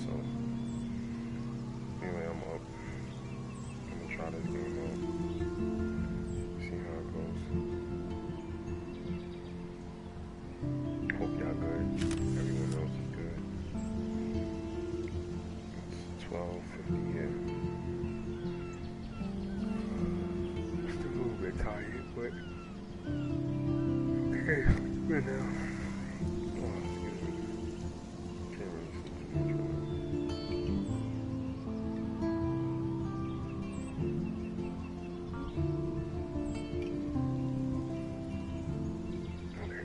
So anyway, I'm up. I'm gonna try this game out. See how it goes. Hope y'all good. Everyone else is good. It's 12:50 here. Still a little bit tired, but okay, good now. Oh, excuse me. Can't really see too much right now. Okay.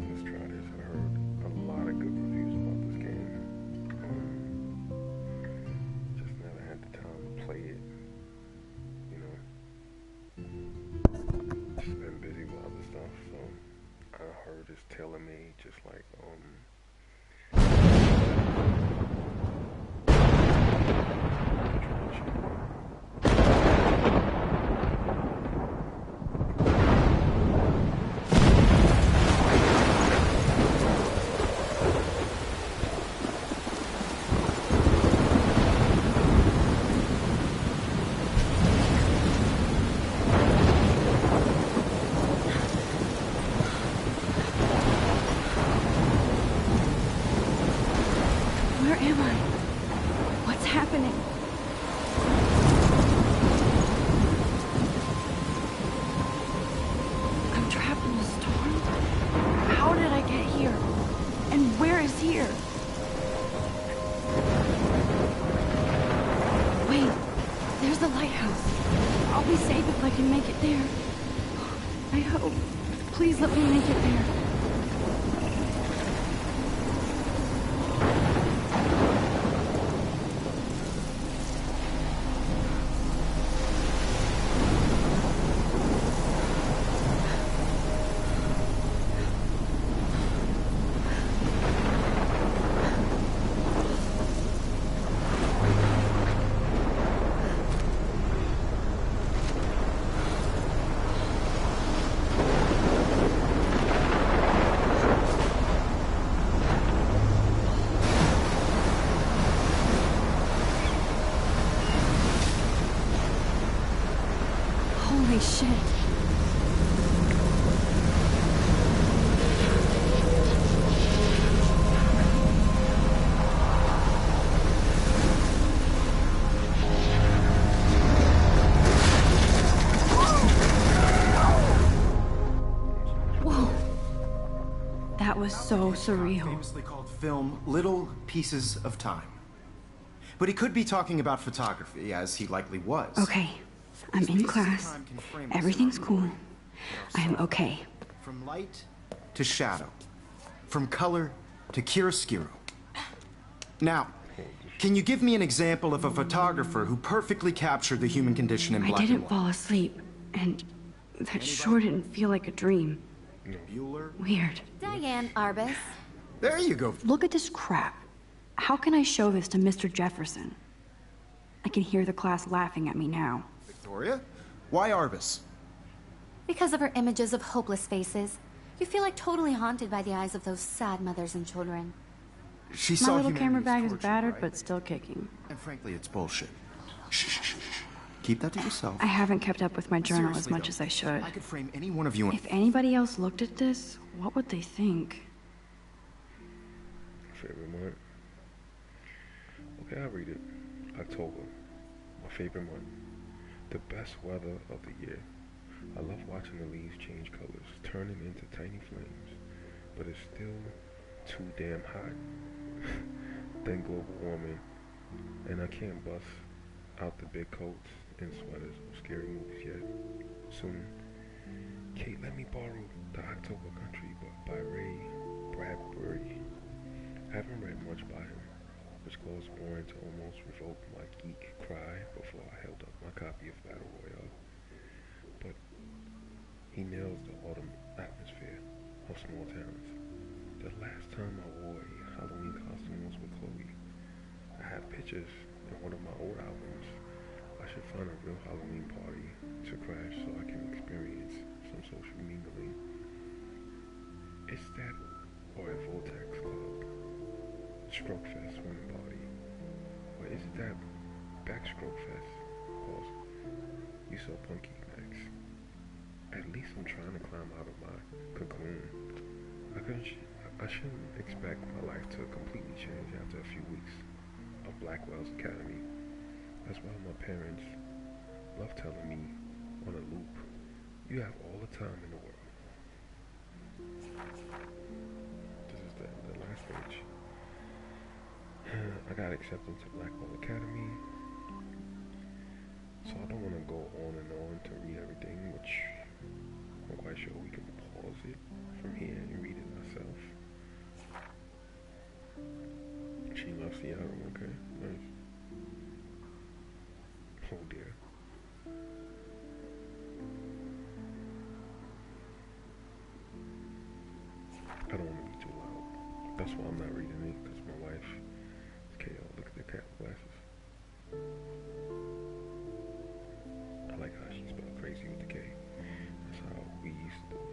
Let's try this. I heard a lot of good reviews about this game. Just never had the time to play it. You know, just been busy with other stuff. So I heard it's tailor made, just like Where am I? What's happening? I'm trapped in a storm? How did I get here? And where is here? Wait, there's the lighthouse. I'll be safe if I can make it there. I hope. Please let me make it there. Holy shit. Whoa. That was so surreal. Famously called film Little Pieces of Time. But he could be talking about photography, as he likely was. Okay, I'm in class. Everything's cool. I am okay. From light to shadow. From color to chiaroscuro. Now, can you give me an example of a photographer who perfectly captured the human condition in I black and didn't white? fall asleep, and that sure didn't feel like a dream. Bueller? Weird. Diane Arbus. There you go. Look at this crap. How can I show this to Mr. Jefferson? I can hear the class laughing at me now. Victoria? Why Arbus? Because of her images of hopeless faces, you feel like totally haunted by the eyes of those sad mothers and children. She My saw little camera humanity's bag is torture, battered, right? but still kicking. And frankly, it's bullshit. Shh, shh, shh, shh. Keep that to yourself. I haven't kept up with my journal as Seriously, much though, as I should. I could frame any one of you in... If anybody else looked at this, what would they think? favorite month. Okay, I'll read it. October, my favorite month. The best weather of the year. I love watching the leaves change colors, turning into tiny flames, but it's still too damn hot. Then global warming, and I can't bust out the big coats and sweaters or scary movies yet. Soon. Kate, let me borrow The October Country by Ray Bradbury. I haven't read much by him, which goes more into almost revoke my geek cry before I held up my copy of Battle Royale. But he nails the autumn atmosphere of small towns. The last time I wore a Halloween costume was with Chloe. I have pictures in one of my old albums. I should find a real Halloween party to crash so I can experience some social mingling so punky, Max. At least I'm trying to climb out of my cocoon. I shouldn't expect my life to completely change after a few weeks of Blackwell's Academy. That's why my parents love telling me on a loop, you have all the time in the world. This is the last page. I got accepted to Blackwell Academy, so I don't want to go on and on to read everything, which I'm quite sure we can pause it from here and read it myself. She loves Seattle, okay, nice. Oh dear. I don't want to be too loud. That's why I'm not reading it, because my wife is KO. Look at the cat glasses. I like how she spelled crazy with the K. That's how we used to do it.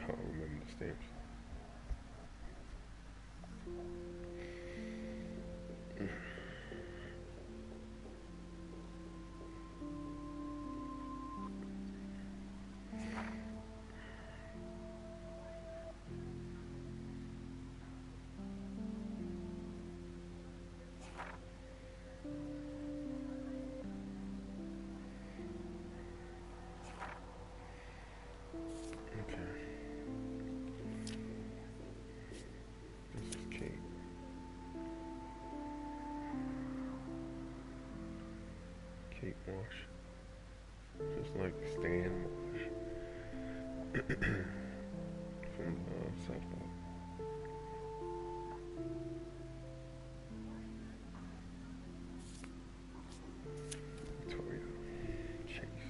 I'll remember the stamps. Kate Marsh, just like Stan Marsh from South Park. Victoria Chase.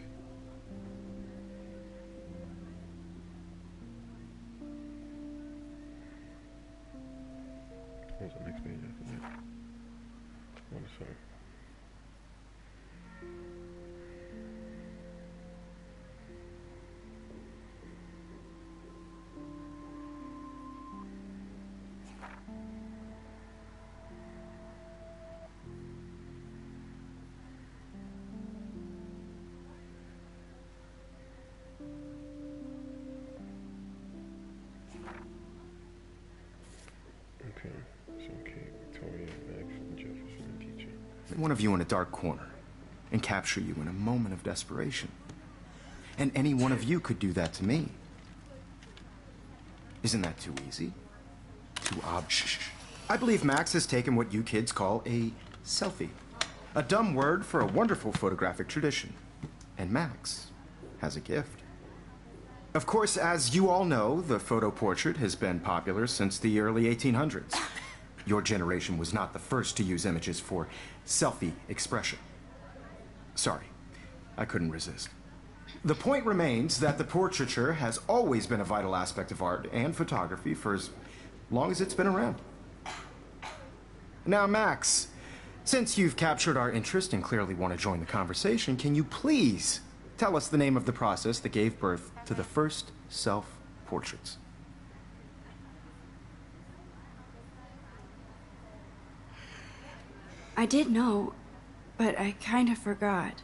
What's the next page after that? What is that? Okay, so Kate, Victoria, Max, and Jefferson, and teacher. One of you in a dark corner and capture you in a moment of desperation. And any one of you could do that to me. Isn't that too easy? Too obvious? I believe Max has taken what you kids call a selfie. A dumb word for a wonderful photographic tradition. And Max has a gift. Of course, as you all know, the photo portrait has been popular since the early 1800s. Your generation was not the first to use images for selfie expression. Sorry, I couldn't resist. The point remains that the portraiture has always been a vital aspect of art and photography for as long as it's been around. Now, Max, since you've captured our interest and clearly want to join the conversation, can you please tell us the name of the process that gave birth to the first self-portraits? I did know, but I kind of forgot.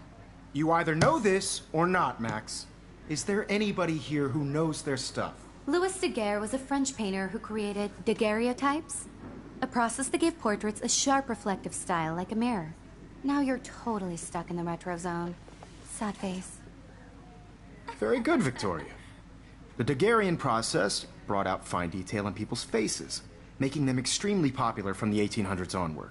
You either know this or not, Max. Is there anybody here who knows their stuff? Louis Daguerre was a French painter who created daguerreotypes, a process that gave portraits a sharp reflective style like a mirror. Now you're totally stuck in the retro zone. Sad face. Very good, Victoria. The Daguerrean process brought out fine detail in people's faces, making them extremely popular from the 1800s onward.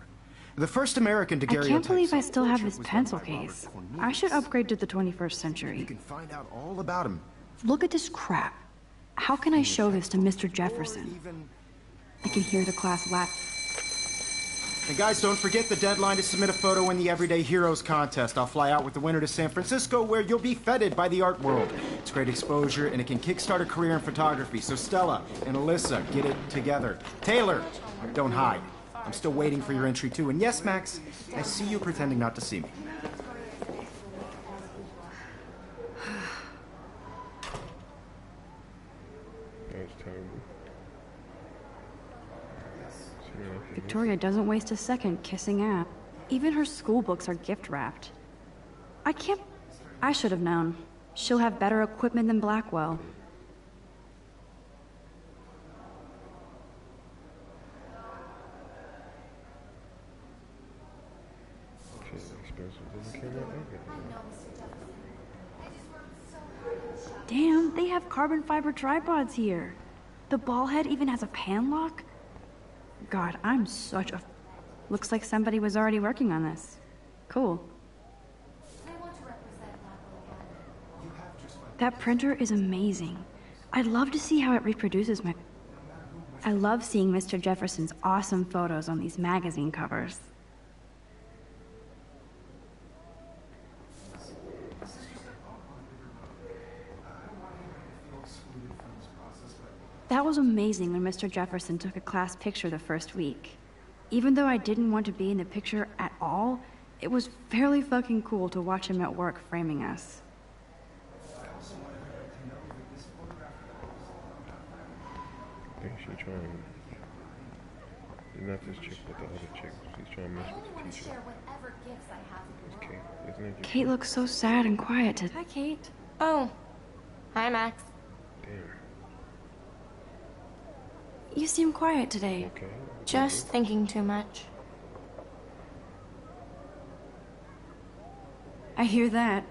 The first American daguerreotype. I can't believe I still have his pencil case. I should upgrade to the 21st You century. can find out all about him. Look at this crap. How can I show this to Mr. Jefferson? I can hear the class laugh. And guys, don't forget the deadline to submit a photo in the Everyday Heroes contest. I'll fly out with the winner to San Francisco, where you'll be feted by the art world. It's great exposure, and it can kickstart a career in photography. So Stella and Alyssa, get it together. Taylor, don't hide. I'm still waiting for your entry too. And yes, Max, I see you pretending not to see me. That was terrible. Victoria doesn't waste a second kissing ass. Even her school books are gift wrapped. I should have known. She'll have better equipment than Blackwell. Damn, they have carbon fiber tripods here. The ball head even has a pan lock. God, I'm such a... Looks like somebody was already working on this. Cool. That printer is amazing. I'd love to see how it reproduces my... I love seeing Mr. Jefferson's awesome photos on these magazine covers. That was amazing when Mr. Jefferson took a class picture the first week. Even though I didn't want to be in the picture at all, it was fairly fucking cool to watch him at work framing us. I think she's trying... Not this chick, but the other chick. She's trying to mess with the teacher. It's Kate, isn't it? Kate looks so sad and quiet today. Hi, Kate. Oh. Hi, Max. Damn. You seem quiet today. Okay. Just thinking too much. I hear that.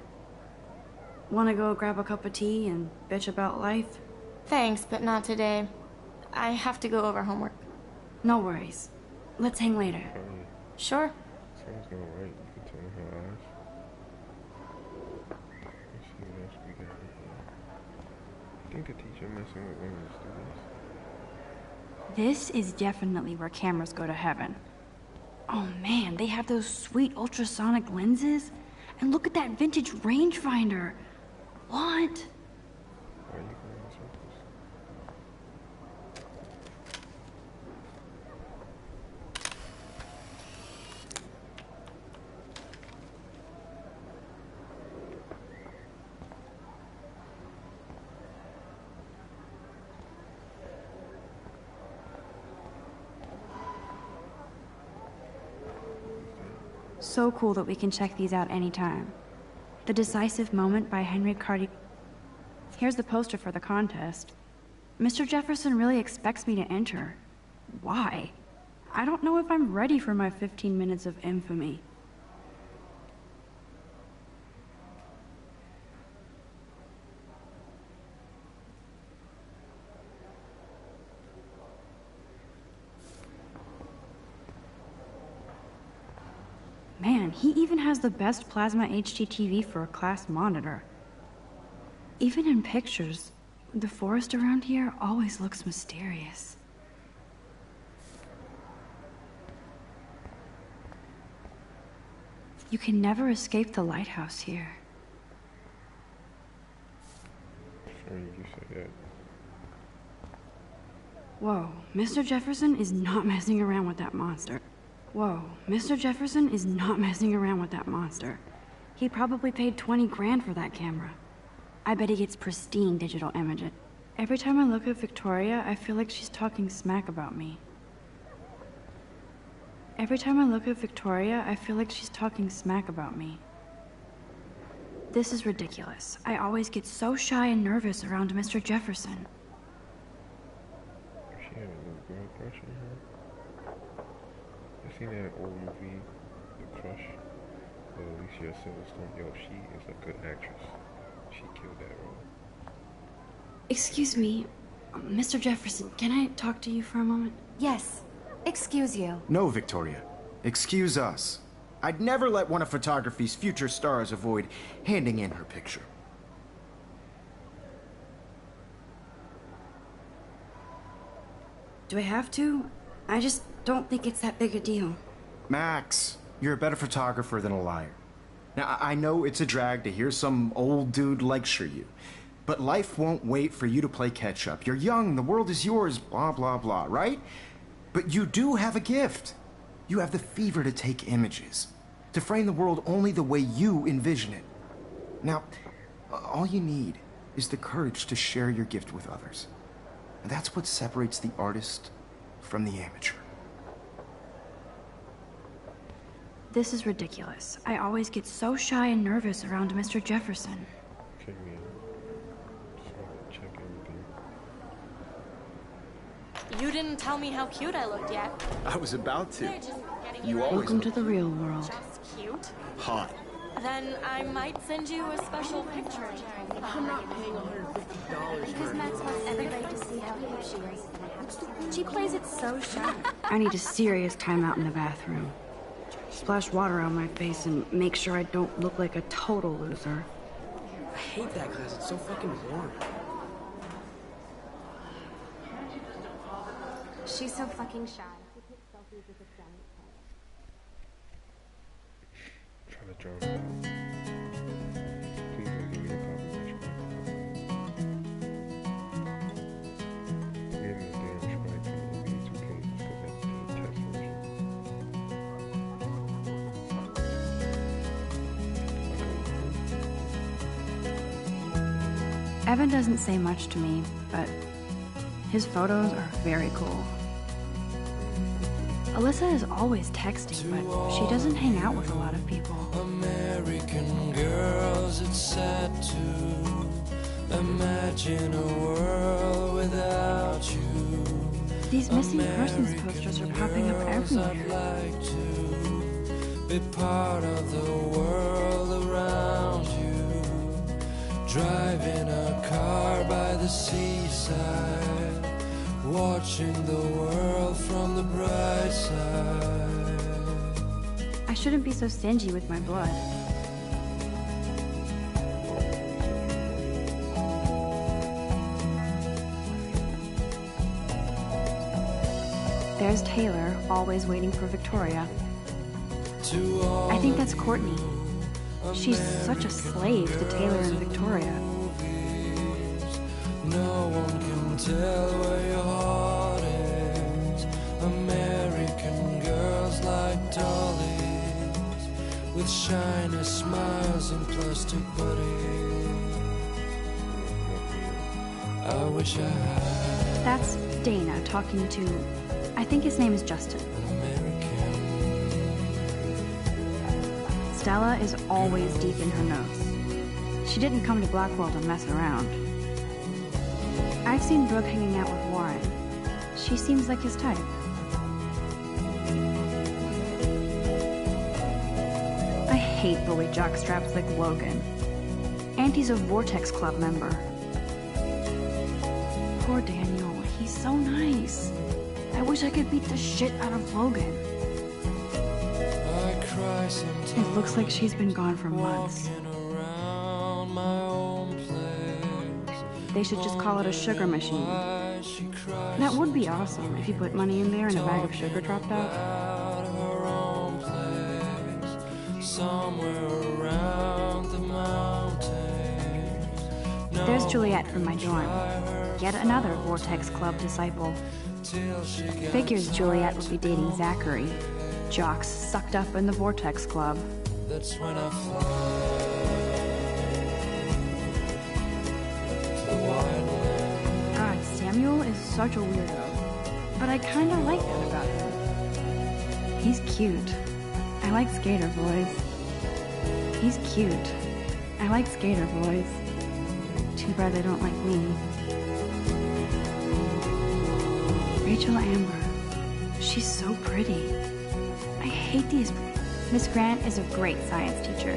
Wanna go grab a cup of tea and bitch about life? Thanks, but not today. I have to go over homework. No worries. Let's hang later. Sure. Sounds not right. You can tell her eyes. Let's see what else we got here. I think the teacher messing with one of the students. This is definitely where cameras go to heaven. Oh man, they have those sweet ultrasonic lenses. And look at that vintage rangefinder. What? Why are you going in circles? So cool that we can check these out anytime. The Decisive Moment by Henry Cartier. Here's the poster for the contest. Mr. Jefferson really expects me to enter. Why? I don't know if I'm ready for my 15 minutes of infamy. Man, he even has the best plasma HDTV for a class monitor. Even in pictures, the forest around here always looks mysterious. You can never escape the lighthouse here. Funny you say that. Whoa, Mr. Jefferson is not messing around with that monster. Whoa, Mr. Jefferson is not messing around with that monster. He probably paid 20 grand for that camera. I bet he gets pristine digital images. Every time I look at Victoria, I feel like she's talking smack about me. Every time I look at Victoria, I feel like she's talking smack about me. This is ridiculous. I always get so shy and nervous around Mr. Jefferson. She had a little girl crush on her. I seen that old movie, The Crush, with Alicia Silverstone. Yo, she is a good actress. She killed that role. Excuse me, Mr. Jefferson, can I talk to you for a moment? Yes. Excuse you. No, Victoria. Excuse us. I'd never let one of photography's future stars avoid handing in her picture. Do I have to? I just don't think it's that big a deal. Max, you're a better photographer than a liar. Now, I know it's a drag to hear some old dude lecture you, but life won't wait for you to play catch-up. You're young, the world is yours, blah, blah, blah, right? But you do have a gift. You have the fever to take images, to frame the world only the way you envision it. Now, all you need is the courage to share your gift with others. And that's what separates the artist from the amateur. This is ridiculous. I always get so shy and nervous around Mr. Jefferson. Okay, man. Just wanna check everything. You didn't tell me how cute I looked yet. I was about to. You're just getting You ready. always Welcome to look the real world. Just cute. hot. Then I might send you a special picture. I'm not paying $150 Because Max wants everybody to see how cute she is. She plays it so shy. I need a serious timeout in the bathroom. Splash water on my face and make sure I don't look like a total loser. I hate that class. It's so fucking boring. She's so fucking shy. Trying to drown it out. Please don't give me a copyright strike. Give me a damn strike from the B2K just because I did a test version. Evan doesn't say much to me, but his photos are very cool. Alyssa is always texting, but she doesn't hang out with a lot of people. American girls, it's sad to imagine a world without you. These missing persons posters are popping up I'd everywhere. like to be part of the world around you. Driving a car by the seaside, watching the world from the bright side. I shouldn't be so stingy with my blood. There's Taylor, always waiting for Victoria. To all I think that's Courtney. She's such a slave to Taylor and Victoria. movies, no one can tell where your heart is. American girls like dollies, with shiny smiles and plastic bodies. I wish I had That's Dana talking to, I think his name is Justin. an American. Stella is always deep in her notes. She didn't come to Blackwell to mess around. I've seen Brooke hanging out with Warren. She seems like his type. I hate bully jockstraps like Logan. And he's a Vortex Club member. Poor Daniel, he's so nice. I wish I could beat the shit out of Logan. I cry sometimes. It looks like she's been gone for months. Walking around my own place. They should just call it a sugar machine. Why she cries That would be awesome if you put money in there and a bag of sugar dropped out. out of her own place, somewhere around the mountains. No There's Juliet from my dorm. Yet another Vortex Club disciple. till she gets Figures Juliet would be dating Zachary. Jocks sucked up in the Vortex Club. that's when I fly to the wide land. God, Samuel is such a weirdo. But I kinda like that about him. He's cute. I like skater boys. He's cute. I like skater boys. Too bad they don't like me. Rachel Amber. She's so pretty. I hate these. Miss Grant is a great science teacher.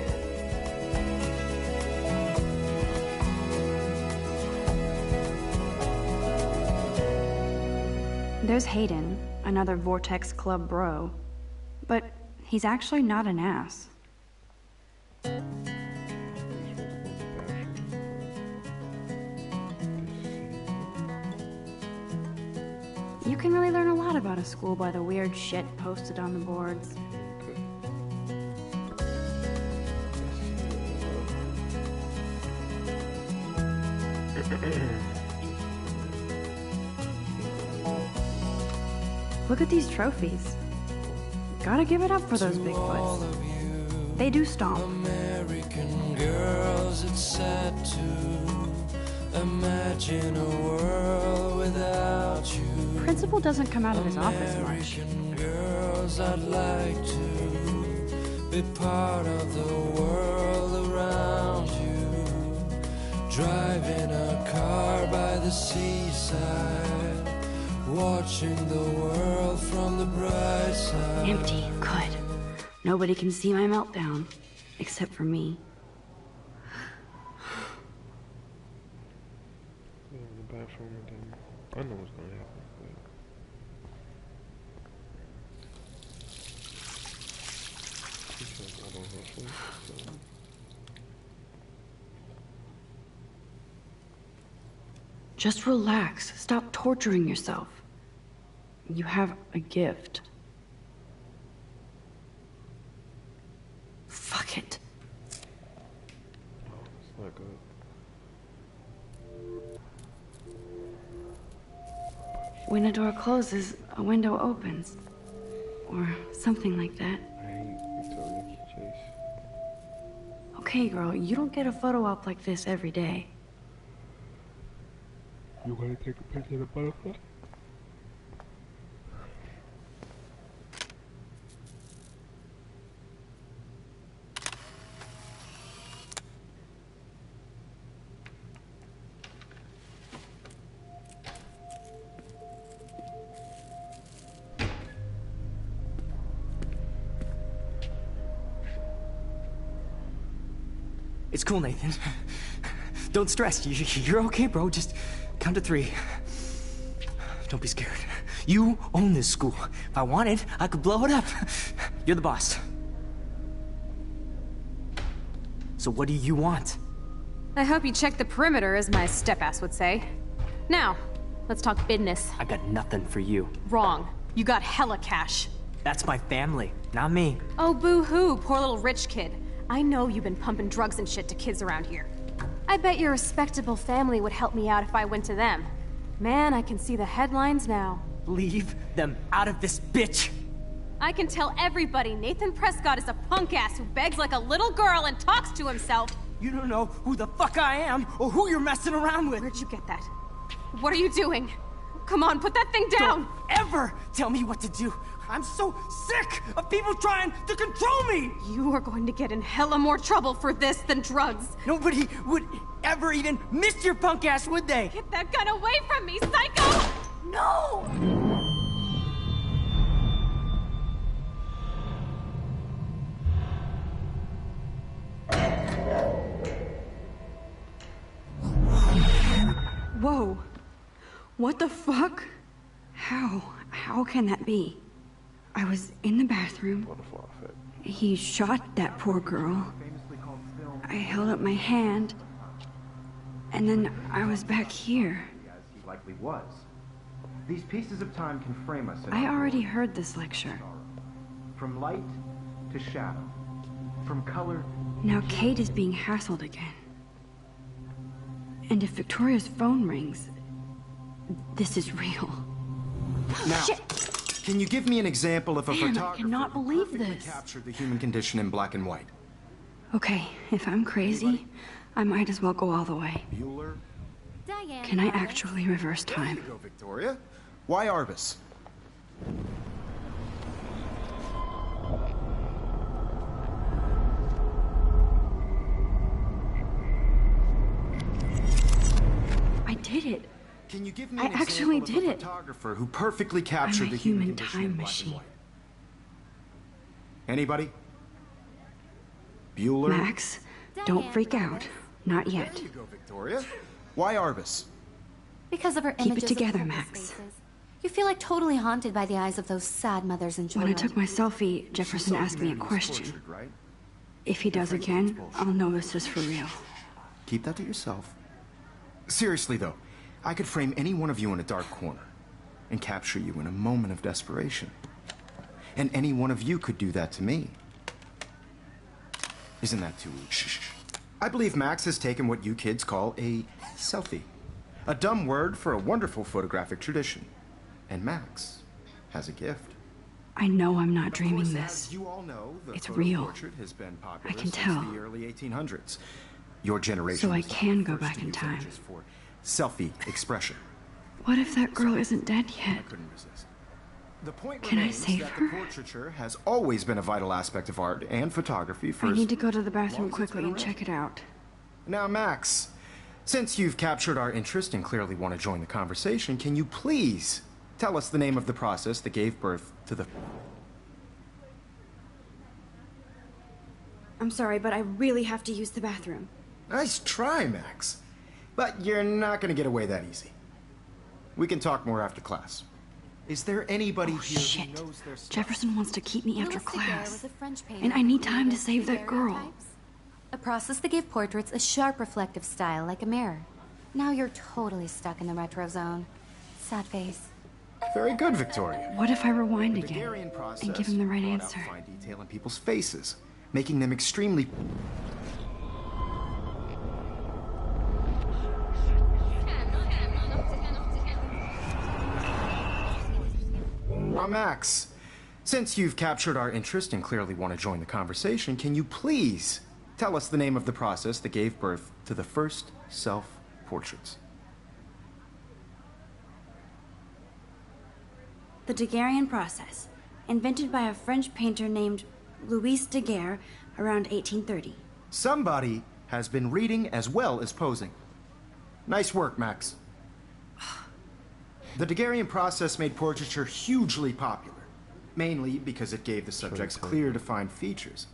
There's Hayden, another Vortex Club bro. But he's actually not an ass. You can really learn a lot about a school by the weird shit posted on the boards. Look at these trophies. Gotta give it up for those Bigfoots. They do stomp. American girls, it's sad to imagine a world without you. Principal doesn't come out of his office much. American girls, I'd like to be part of the world around you. Driving a car by the seaside, watching the world from the bright side. Empty. Good. Nobody can see my meltdown, except for me. Go in the bathroom and then I know what's gonna happen. But she said I don't hustle, so Just relax. Stop torturing yourself. You have a gift. Fuck it. oh, it's not good. When a door closes, a window opens. Or something like that. I hate Victoria Chase. Okay, girl, you don't get a photo op like this every day. You wanna take a picture of the butterfly? It's cool, Nathan. Don't stress. You're okay, bro. Just count to 3. Don't be scared. You own this school. If I wanted, I could blow it up. You're the boss. So what do you want? I hope you check the perimeter, as my step-ass would say. Now, let's talk business. I got nothing for you. Wrong. You got hella cash. That's my family, not me. Oh, boo-hoo, poor little rich kid. I know you've been pumping drugs and shit to kids around here. I bet your respectable family would help me out if I went to them. Man, I can see the headlines now. Leave them out of this bitch! I can tell everybody Nathan Prescott is a punk ass who begs like a little girl and talks to himself. You don't know who the fuck I am or who you're messing around with. Where'd you get that? What are you doing? Come on, put that thing down! Don't ever tell me what to do. I'm so sick of people trying to control me! You are going to get in hella more trouble for this than drugs. Nobody would ever even miss your punk ass, would they? Get that gun away from me, psycho! No! Whoa. What the fuck? How can that be? I was in the bathroom. Butterfly effect. He shot that poor girl. I held up my hand. And then I was back here. As he likely was. These pieces of time can frame us in I our already world. heard this lecture. From light to shadow. From color. Now Kate is being hassled again. And if Victoria's phone rings, this is real. Now, Shit! can you give me an example of a Man, I photographer cannot who believe perfectly this. captured the human condition in black and white? Okay, if I'm crazy, I might as well go all the way. Bueller? Diane. Can I Arbus. actually reverse There time? you go, Victoria. Why Arbus? I did it. Can you give me I an actually example did of a it. photographer who perfectly captured I'm a the human human condition time in black machine. and white? Anybody? Bueller? Max, don't Diane freak Arbus. out. Not yet. There you go, Victoria. Why Arbus? Because of her Keep it images of together, hopeless Max. faces. You feel like totally haunted by the eyes of those sad mothers and When I children. took my selfie, Jefferson She saw asked me a humanity was question. tortured, right? If he does again, I'll know this is for real. Keep that to yourself. Seriously, though, I could frame any one of you in a dark corner and capture you in a moment of desperation. And any one of you could do that to me. Isn't that too... Shh. I believe Max has taken what you kids call a selfie. A dumb word for a wonderful photographic tradition. And Max has a gift. I know I'm not Of dreaming course, this. as you all know, the It's photo real. portrait has been popular I can since tell. the early 1800s. Your generation So I was not can the go first back to in use time. images for selfie expression. What if that girl isn't dead I yet? couldn't resist. The point Can I remains save that her? the portraiture has always been a vital aspect of art and photography for I as need to go to the bathroom long as it's quickly been and around. check it out. Now, Max, since you've captured our interest and clearly want to join the conversation, can you please tell us the name of the process that gave birth to the... I'm sorry, but I really have to use the bathroom. Nice try, Max. But you're not going to get away that easy. We can talk more after class. Is there anybody Oh, here shit. who knows their stuff? Jefferson wants to keep me after Louis Daguerre class. was a French painter And I who need time to created save that girl. daguerreotypes, a process that gave portraits a sharp reflective style like a mirror. Now you're totally stuck in the retro zone. Sad face. Very good, Victoria. What if I rewind The again Daguerrean process and give him the right brought out answer? fine detail in people's faces, making them extremely... Now, Max, since you've captured our interest and clearly want to join the conversation, can you please tell us the name of the process that gave birth to the first self-portraits? The Daguerrean process, invented by a French painter named Louis Daguerre around 1830. Somebody has been reading as well as posing. Nice work, Max. The Daguerrean process made portraiture hugely popular, mainly because it gave the subjects clear, defined features.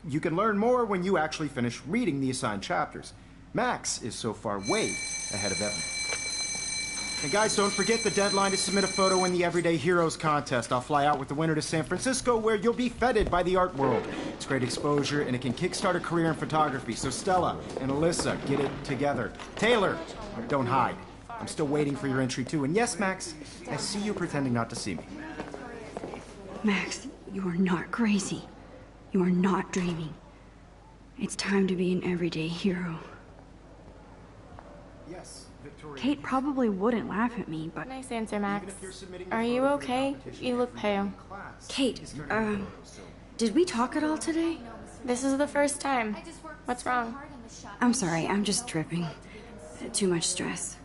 You can learn more when you actually finish reading the assigned chapters. Max is so far way ahead of Evan. And guys, don't forget the deadline to submit a photo in the Everyday Heroes contest. I'll fly out with the winner to San Francisco, where you'll be feted by the art world. It's great exposure, and it can kickstart a career in photography. So Stella and Alyssa, get it together. Taylor, don't hide. I'm still waiting for your entry, too. And yes, Max, I see you pretending not to see me. Max, you are not crazy. You are not dreaming. It's time to be an everyday hero. Yes, Victoria. Kate probably wouldn't laugh at me, but... Nice answer, Max. Even if you're submitting Are your you photo for the okay? competition, You look everyone pale. in class Kate, is turning your photos, so- did we talk at all today? This is the first time. What's wrong? I'm sorry, I'm just tripping. Too much stress.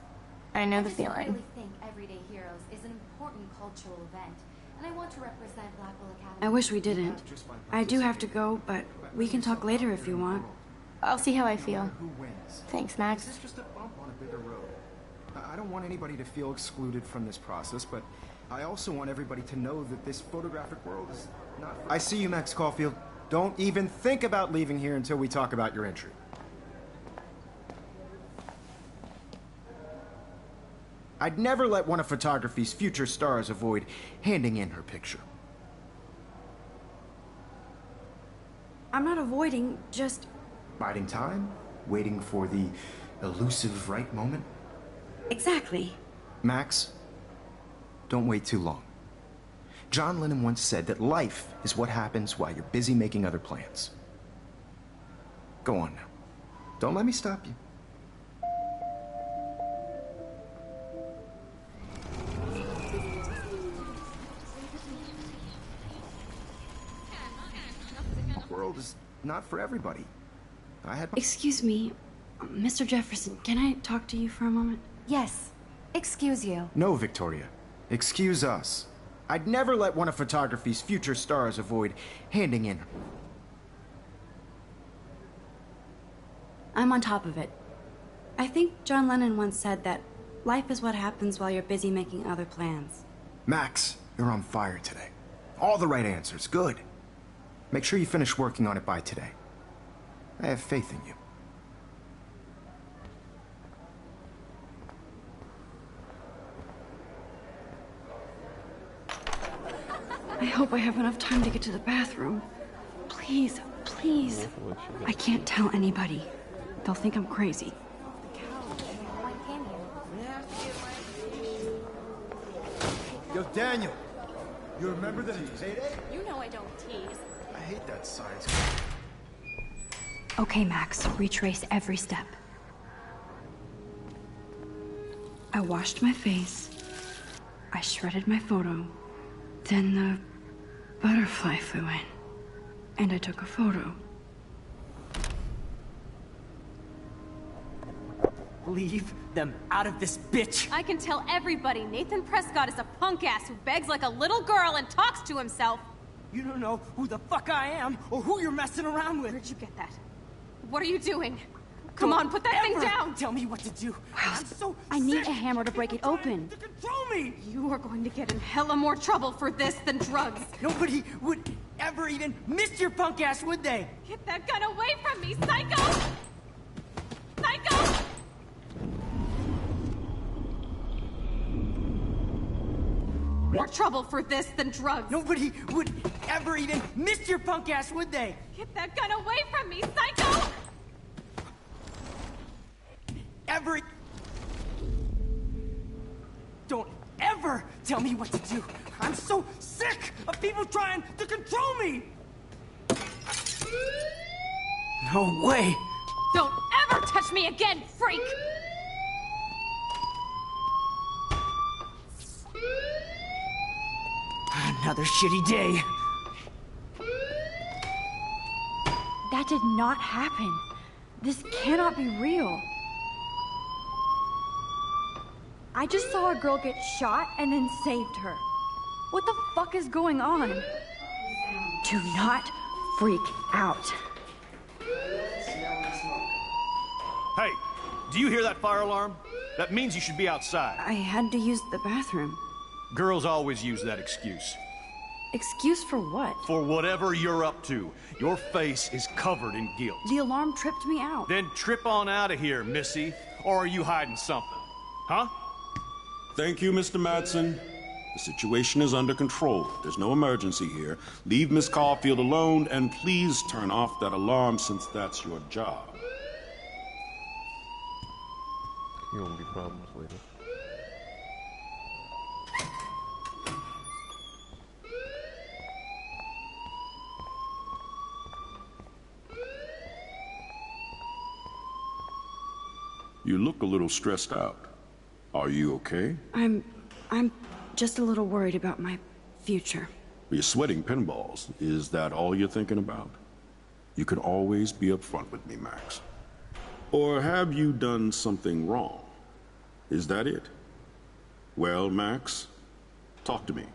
I know the I feeling. really think Everyday Heroes is an important cultural event, and I want to represent Blackwell Academy. I wish we didn't. I do have to go, but we can talk later if you want. I'll see how I feel. Who wins? Thanks, Max. This is just a bump on a bigger road. I don't want anybody to feel excluded from this process, but I also want everybody to know that this photographic world is not... I see you, Max Caulfield. Don't even think about leaving here until we talk about your entry. I'd never let one of photography's future stars avoid handing in her picture. I'm not avoiding, just... Biding time, waiting for the elusive right moment. Exactly. Max, don't wait too long. John Lennon once said that life is what happens while you're busy making other plans. Go on now. Don't let me stop you. The world is not for everybody. I had my... Excuse me, Mr. Jefferson, can I talk to you for a moment? Yes. Excuse you. No, Victoria. Excuse us. I'd never let one of photography's future stars avoid handing in. I'm on top of it. I think John Lennon once said that life is what happens while you're busy making other plans. Max, you're on fire today. All the right answers. Good. Make sure you finish working on it by today. I have faith in you. I hope I have enough time to get to the bathroom. Please, please. I can't tell anybody. They'll think I'm crazy. Why can't you? Yo, Daniel. You remember the payday? You know I don't tease. I hate that science. Okay, Max, retrace every step. I washed my face. I shredded my photo. Then the butterfly flew in, and I took a photo. Leave them out of this bitch! I can tell everybody Nathan Prescott is a punk ass who begs like a little girl and talks to himself. You don't know who the fuck I am or who you're messing around with. Where'd you get that? What are you doing? Come Don't on, put that thing ever down! Tell me what to do. I'm so I need sick a hammer to of break it people trying open. To control me! You are going to get in hella more trouble for this than drugs. Nobody would ever even miss your punk ass, would they? Get that gun away from me, psycho! Psycho! More trouble for this than drugs. Nobody would ever even miss your punk ass, would they? Get that gun away from me, psycho! Ever. Don't ever tell me what to do. I'm so sick of people trying to control me. No way. Don't ever touch me again, freak! Another shitty day. That did not happen. This cannot be real. I just saw a girl get shot and then saved her. What the fuck is going on? Do not freak out. Hey, do you hear that fire alarm? That means you should be outside. I had to use the bathroom. Girls always use that excuse. Excuse for what? For whatever you're up to. Your face is covered in guilt. The alarm tripped me out. Then trip on out of here, Missy. Or are you hiding something? Huh? Thank you, Mr. Madsen. The situation is under control. There's no emergency here. Leave Miss Caulfield alone, and please turn off that alarm since that's your job. There won't be problems later. You look a little stressed out. Are you okay? I'm just a little worried about my future. You're sweating pinballs. Is that all you're thinking about? You can always be upfront with me, Max. Or have you done something wrong? Is that it? Well, Max, talk to me.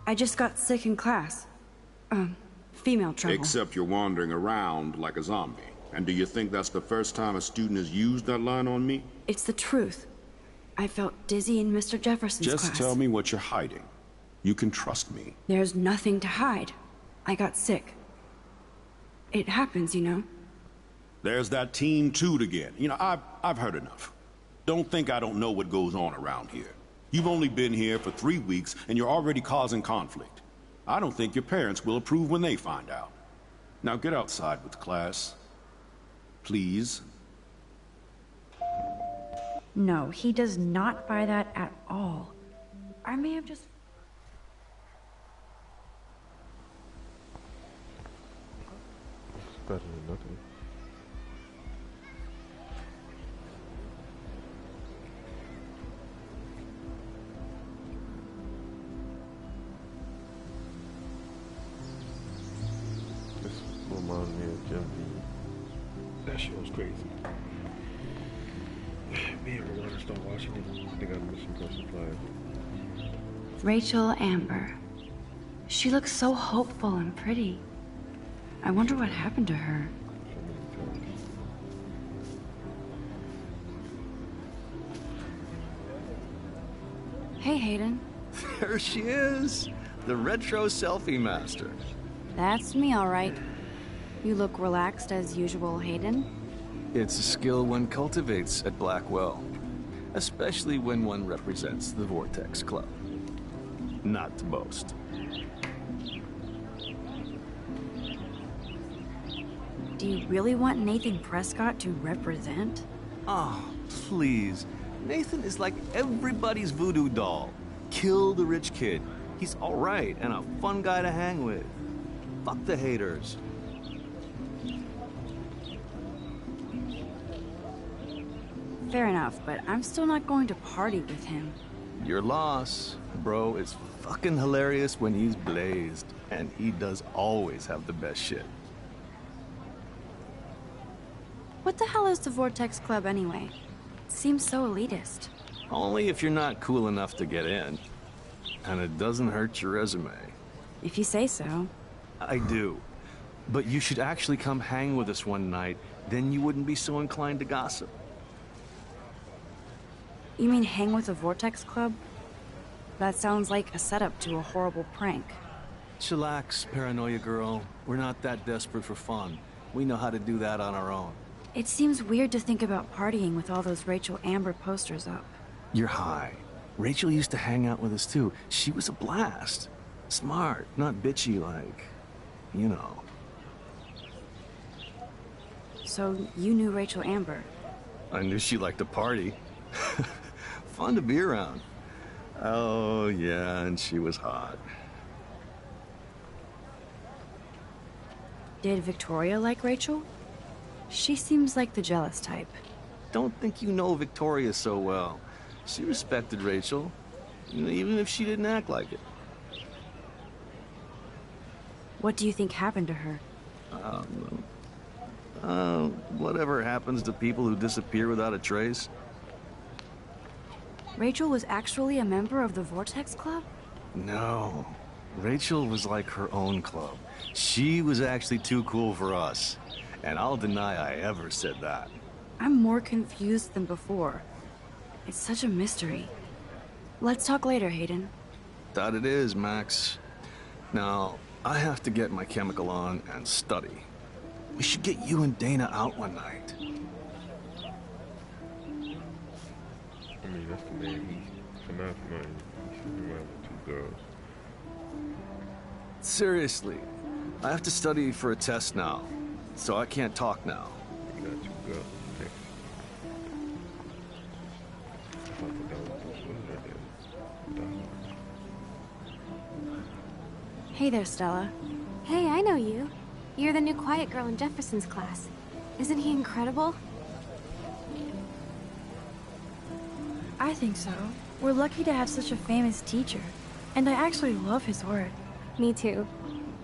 I just got sick in class. Female trouble. Except you're wandering around like a zombie. And do you think that's the first time a student has used that line on me? It's the truth. I felt dizzy in Mr. Jefferson's class. Just tell me what you're hiding. You can trust me. There's nothing to hide. I got sick. It happens, you know. There's that teen toot again. You know, I've heard enough. Don't think I don't know what goes on around here. You've only been here for 3 weeks, and you're already causing conflict. I don't think your parents will approve when they find out. Now get outside with class. Please. No, he does not buy that at all. I may have just... It's better than nothing. This reminds me of Gen V. That shit was crazy. Me and Rwanda start watching it. I think I'm missing person 5. Rachel Amber. She looks so hopeful and pretty. I wonder what happened to her. So many times. Hey, Hayden. There she is, the retro selfie master. That's me, all right. You look relaxed as usual, Hayden. It's a skill one cultivates at Blackwell, especially when one represents the Vortex Club. Not to boast. Do you really want Nathan Prescott to represent? Oh, please. Nathan is like everybody's voodoo doll. Kill the rich kid. He's all right and a fun guy to hang with. Fuck the haters. Fair enough, but I'm still not going to party with him. Your loss. Bro is fucking hilarious when he's blazed. And he does always have the best shit. What the hell is the Vortex Club anyway? It seems so elitist. Only if you're not cool enough to get in. And it doesn't hurt your resume. If you say so. I do. But you should actually come hang with us one night. Then you wouldn't be so inclined to gossip. You mean hang with the Vortex Club? That sounds like a setup to a horrible prank. Chillax, paranoia girl. We're not that desperate for fun. We know how to do that on our own. It seems weird to think about partying with all those Rachel Amber posters up. You're high. Rachel used to hang out with us too. She was a blast. Smart, not bitchy like, you know. So you knew Rachel Amber? I knew she liked to party. Fun to be around. Oh, yeah, and she was hot. Did Victoria like Rachel? She seems like the jealous type. Don't think you know Victoria so well. She respected Rachel, even if she didn't act like it. What do you think happened to her? Whatever happens to people who disappear without a trace. Rachel was actually a member of the Vortex Club? No. Rachel was like her own club. She was actually too cool for us. And I'll deny I ever said that. I'm more confused than before. It's such a mystery. Let's talk later, Hayden. That it is, Max. Now, I have to get my chemical on and study. We should get you and Dana out one night. I mean, that's the man. He's a mastermind. He's sitting around with two girls. Seriously, I have to study for a test now, so I can't talk now. You got two girls. Thanks. I thought that was those words right there. Hey there, Stella. Hey, I know you. You're the new quiet girl in Jefferson's class. Isn't he incredible? I think so. We're lucky to have such a famous teacher. And I actually love his work. Me too.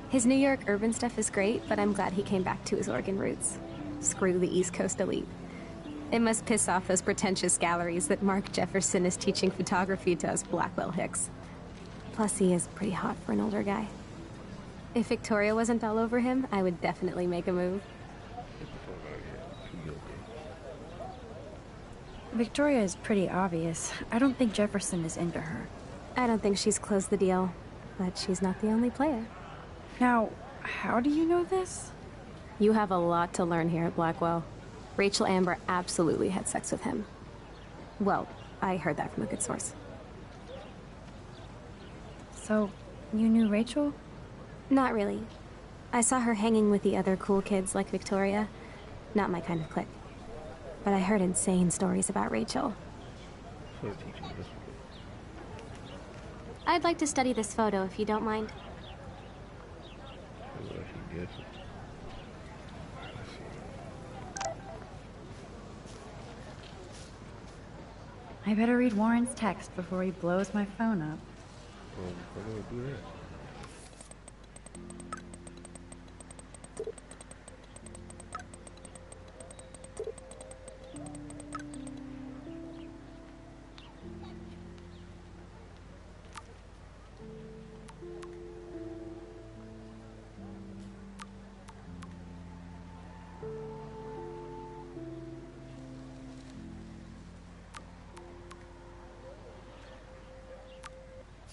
His New York urban stuff is great, but I'm glad he came back to his Oregon roots. Screw the East Coast elite. It must piss off those pretentious galleries that Mark Jefferson is teaching photography to us Blackwell Hicks. Plus, he is pretty hot for an older guy. If Victoria wasn't all over him, I would definitely make a move. Victoria is pretty obvious. I don't think Jefferson is into her. I don't think she's closed the deal, but she's not the only player. Now, how do you know this? You have a lot to learn here at Blackwell. Rachel Amber absolutely had sex with him. Well, I heard that from a good source. So, you knew Rachel? Not really. I saw her hanging with the other cool kids like Victoria. Not my kind of clique. But I heard insane stories about Rachel. I'd like to study this photo, if you don't mind. I better read Warren's text before he blows my phone up. Do that.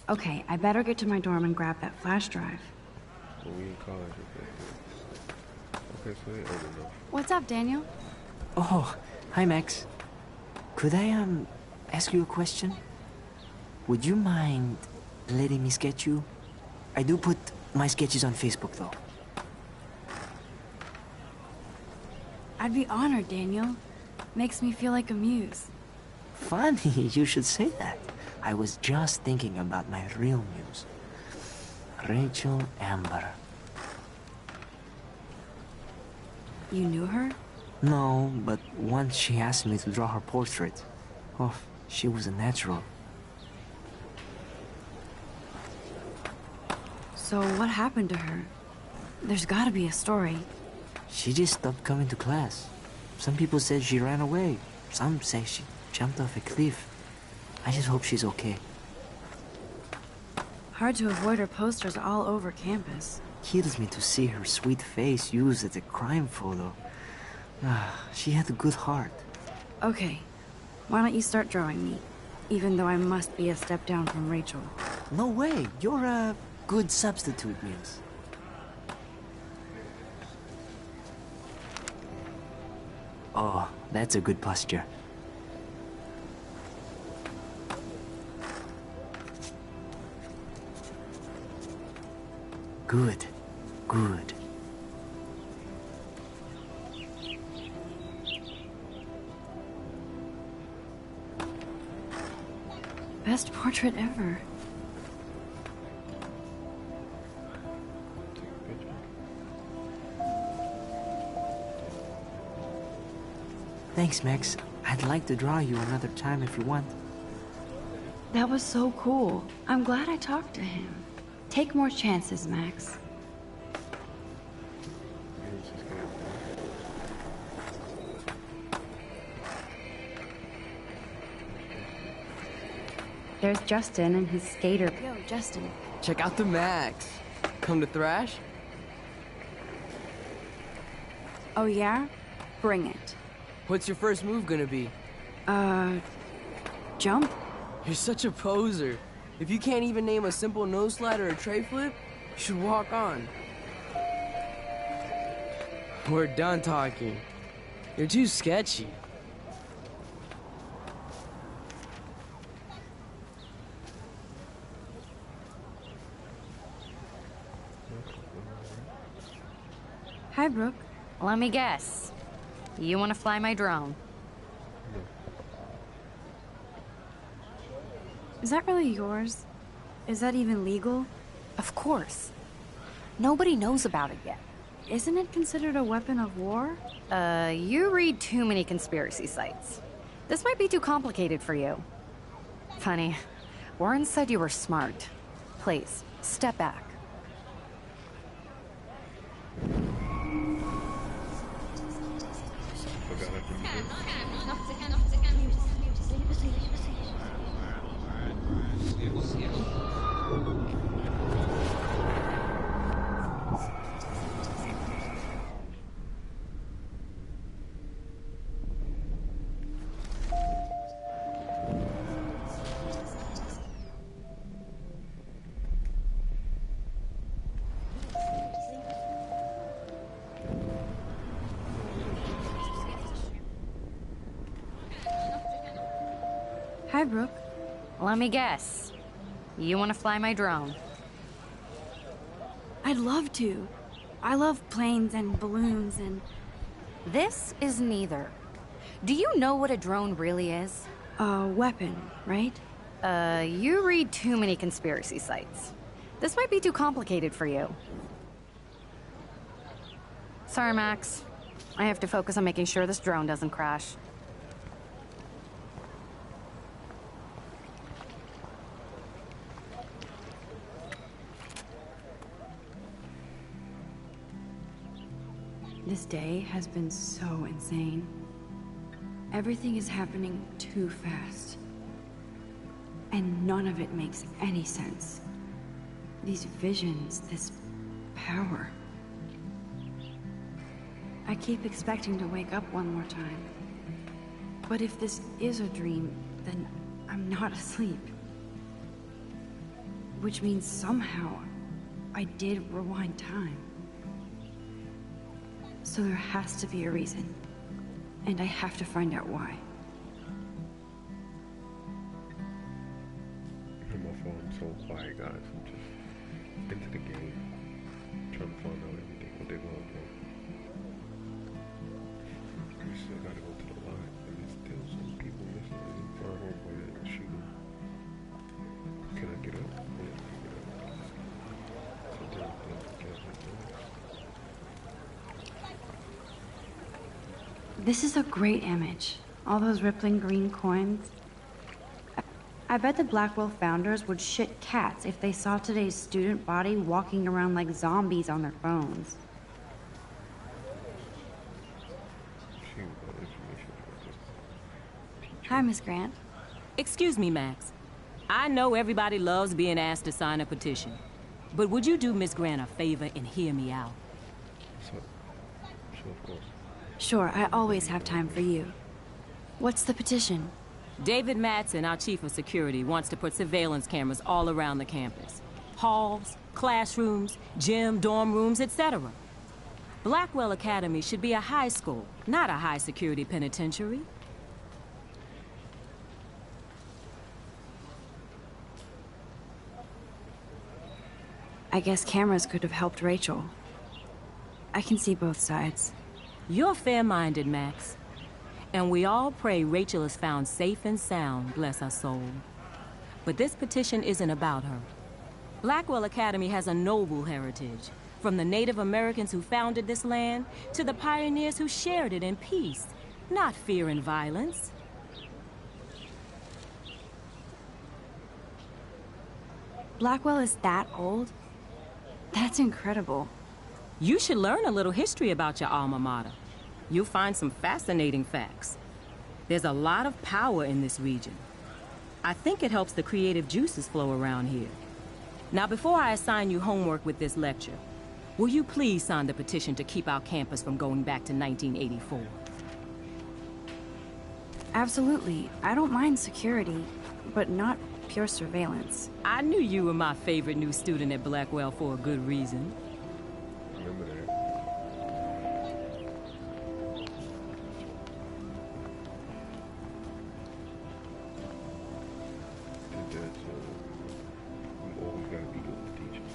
Okay, I better get to my dorm and grab that flash drive. Well, we in college, okay, so they old enough. What's up, Daniel? Oh, hi, Max. Could I, ask you a question? Would you mind letting me sketch you? I do put my sketches on Facebook, though. I'd be honored, Daniel. Makes me feel like a muse. Funny, you should say that. I was just thinking about my real muse. Rachel Amber. You knew her? No, but once she asked me to draw her portrait. Oh, she was a natural. So what happened to her? There's gotta be a story. She just stopped coming to class. Some people said she ran away. Some say she jumped off a cliff. I just hope she's okay. Hard to avoid her posters all over campus. Kills me to see her sweet face used as a crime photo. She had a good heart. Okay, why don't you start drawing me? Even though I must be a step down from Rachel. No way, you're a good substitute, Mills. Oh, that's a good posture. Good, good. Best portrait ever. Thanks, Max. I'd like to draw you another time if you want. That was so cool. I'm glad I talked to him. Take more chances, Max. There's Justin and his skater. Yo, Justin. Check out the Max. Come to thrash? Oh yeah? Bring it. What's your first move gonna be? Jump? You're such a poser. If you can't even name a simple nose slide or a tray flip, you should walk on. We're done talking. You're too sketchy. Hi, Brooke. Let me guess. You want to fly my drone? Is that really yours? Is that even legal? Of course. Nobody knows about it yet. Isn't it considered a weapon of war? You read too many conspiracy sites. This might be too complicated for you. Funny. Warren said you were smart. Please, step back. Hi, Brooke. Let me guess. You want to fly my drone? I'd love to. I love planes and balloons and... This is neither. Do you know what a drone really is? A weapon, right? You read too many conspiracy sites. This might be too complicated for you. Sorry, Max. I have to focus on making sure this drone doesn't crash. This day has been so insane. Everything is happening too fast. And none of it makes any sense. These visions, this power. I keep expecting to wake up one more time. But if this is a dream, then I'm not asleep. Which means somehow I did rewind time. So there has to be a reason. And I have to find out why. My phone's so quiet, guys. I'm just into the game. Trying to find out everything what they want to do. We still gotta go to the line. And there's still some people missing. There's a far homeboy that was shooting. Can I get up? This is a great image. All those rippling green coins. I bet the Blackwell founders would shit cats if they saw today's student body walking around like zombies on their phones. Hi, Miss Grant. Excuse me, Max. I know everybody loves being asked to sign a petition. But would you do Miss Grant a favor and hear me out? Sure, of course. Sure, I always have time for you. What's the petition? David Madsen, our chief of security, wants to put surveillance cameras all around the campus. Halls, classrooms, gym, dorm rooms, etc. Blackwell Academy should be a high school, not a high-security penitentiary. I guess cameras could have helped Rachel. I can see both sides. You're fair-minded, Max. And we all pray Rachel is found safe and sound, bless her soul. But this petition isn't about her. Blackwell Academy has a noble heritage, from the Native Americans who founded this land to the pioneers who shared it in peace, not fear and violence. Blackwell is that old? That's incredible. You should learn a little history about your alma mater. You'll find some fascinating facts. There's a lot of power in this region. I think it helps the creative juices flow around here. Now, before I assign you homework with this lecture, will you please sign the petition to keep our campus from going back to 1984? Absolutely. I don't mind security, but not pure surveillance. I knew you were my favorite new student at Blackwell for a good reason. Remember that. We always gotta be good with teachers.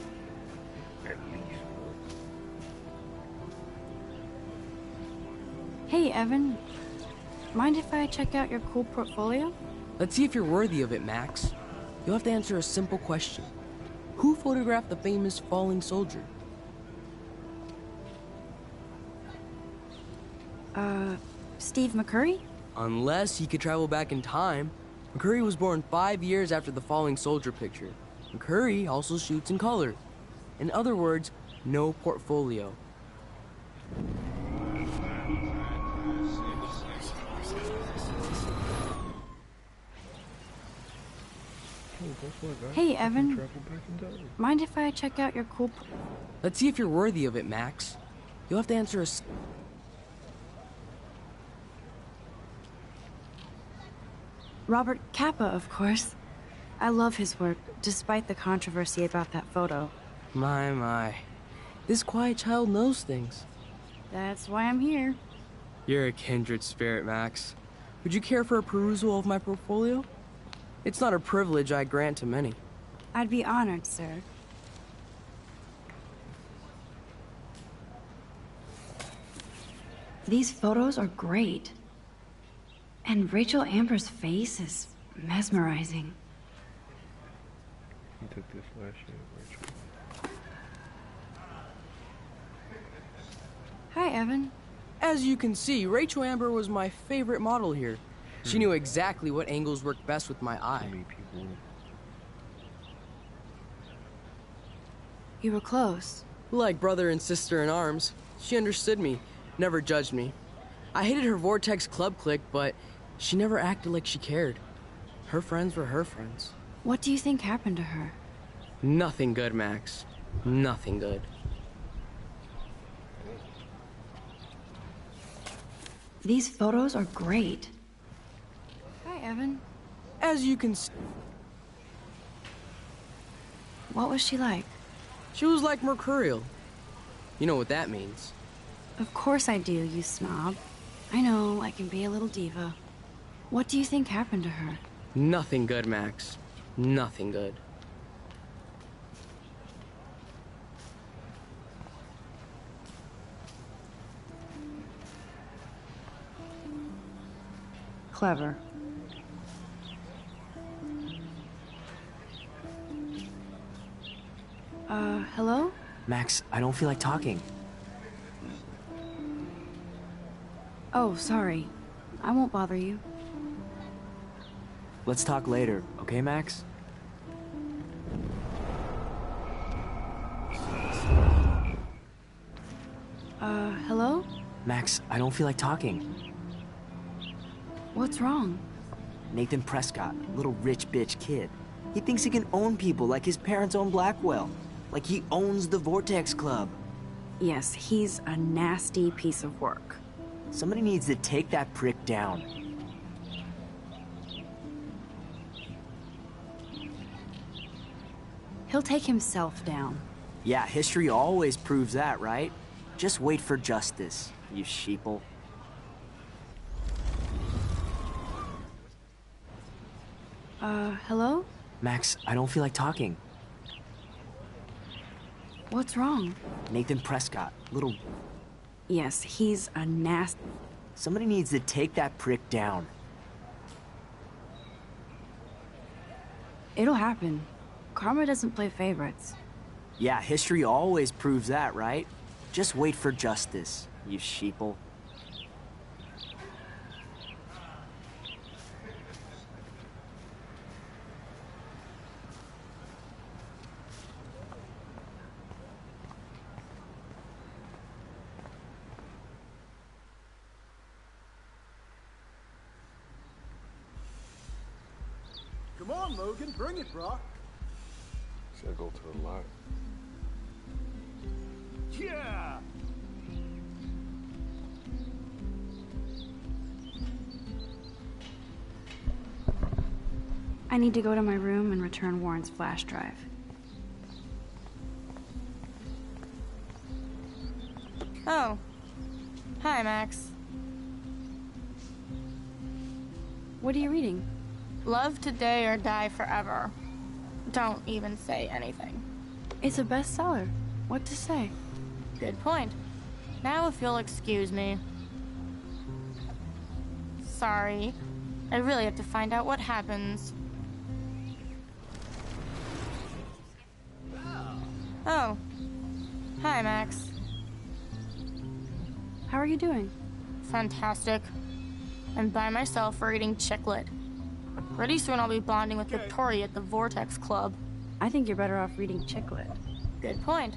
At least one. Hey, Evan. Mind if I check out your cool portfolio? Let's see if you're worthy of it, Max. You'll have to answer a simple question. Who photographed the famous falling soldier? Steve McCurry? Unless he could travel back in time. McCurry was born 5 years after the falling soldier picture. McCurry also shoots in color. In other words, no portfolio. Hey, Evan. Mind if I check out your cool... Let's see if you're worthy of it, Max. You'll have to answer a... Robert Capa, of course. I love his work, despite the controversy about that photo. My. This quiet child knows things. That's why I'm here. You're a kindred spirit, Max. Would you care for a perusal of my portfolio? It's not a privilege I grant to many. I'd be honored, sir. These photos are great. And Rachel Amber's face is mesmerizing. He took this last year, Rachel. Hi, Evan. As you can see, Rachel Amber was my favorite model here. She knew exactly what angles worked best with my eye. You were close. Like brother and sister in arms. She understood me, never judged me. I hated her Vortex Club clique, but she never acted like she cared. Her friends were her friends. What do you think happened to her? Nothing good, Max. Nothing good. These photos are great. Hi, Evan. As you can see... What was she like? She was like Mercurial. You know what that means. Of course I do, you snob. I know, I can be a little diva. What do you think happened to her? Nothing good, Max. Nothing good. Clever. Hello? Max, I don't feel like talking. Oh, sorry. I won't bother you. Let's talk later, Okay, Max? Hello? Max, I don't feel like talking. What's wrong? Nathan Prescott, little rich bitch kid. He thinks he can own people like his parents own Blackwell. Like he owns the Vortex Club. Yes, he's a nasty piece of work. Somebody needs to take that prick down. He'll take himself down. Yeah, history always proves that, right? Just wait for justice, you sheeple. Hello? Max, I don't feel like talking. What's wrong? Nathan Prescott, little... Yes, he's a nasty... Somebody needs to take that prick down. It'll happen. Karma doesn't play favorites. Yeah, history always proves that, right? Just wait for justice, you sheeple. Come on, Logan, bring it, bro. Said go to the lot. Yeah! I need to go to my room and return Warren's flash drive. Oh. Hi, Max. What are you reading? Love Today or Die Forever. Don't even say anything. It's a bestseller. What to say? Good point. Now if you'll excuse me. Sorry. I really have to find out what happens. Oh. Hi, Max. How are you doing? Fantastic. I'm by myself reading Chicklet. Pretty soon I'll be bonding with Victoria at the Vortex Club. I think you're better off reading Chicklet. Good point.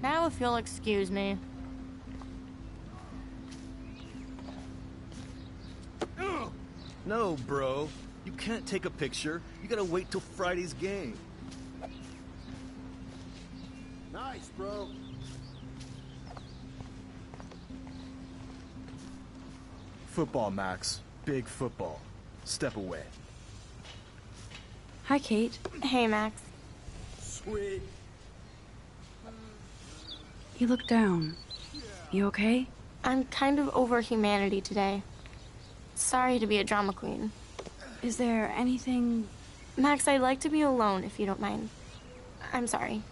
Now if you'll excuse me. No, bro. You can't take a picture. You gotta wait till Friday's game. Nice, bro. Football, Max. Big football. Step away. Hi, Kate. Hey, Max. Sweet. You look down. You okay? I'm kind of over humanity today. Sorry to be a drama queen. Is there anything... Max, I'd like to be alone if you don't mind. I'm sorry.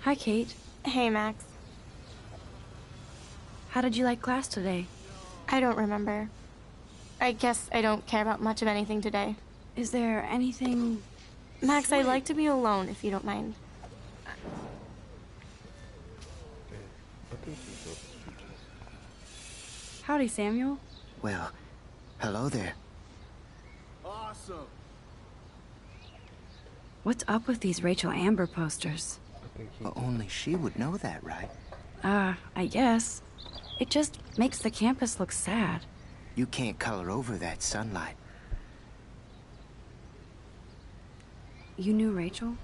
Hi, Kate. Hey, Max. How did you like class today? I don't remember. I guess I don't care about much of anything today. Is there anything... Max, I'd like to be alone if you don't mind. Howdy, Samuel. Well, hello there. Awesome. What's up with these Rachel Amber posters? Well, only she would know that, right? I guess. It just makes the campus look sad. You can't color over that sunlight. You knew Rachel?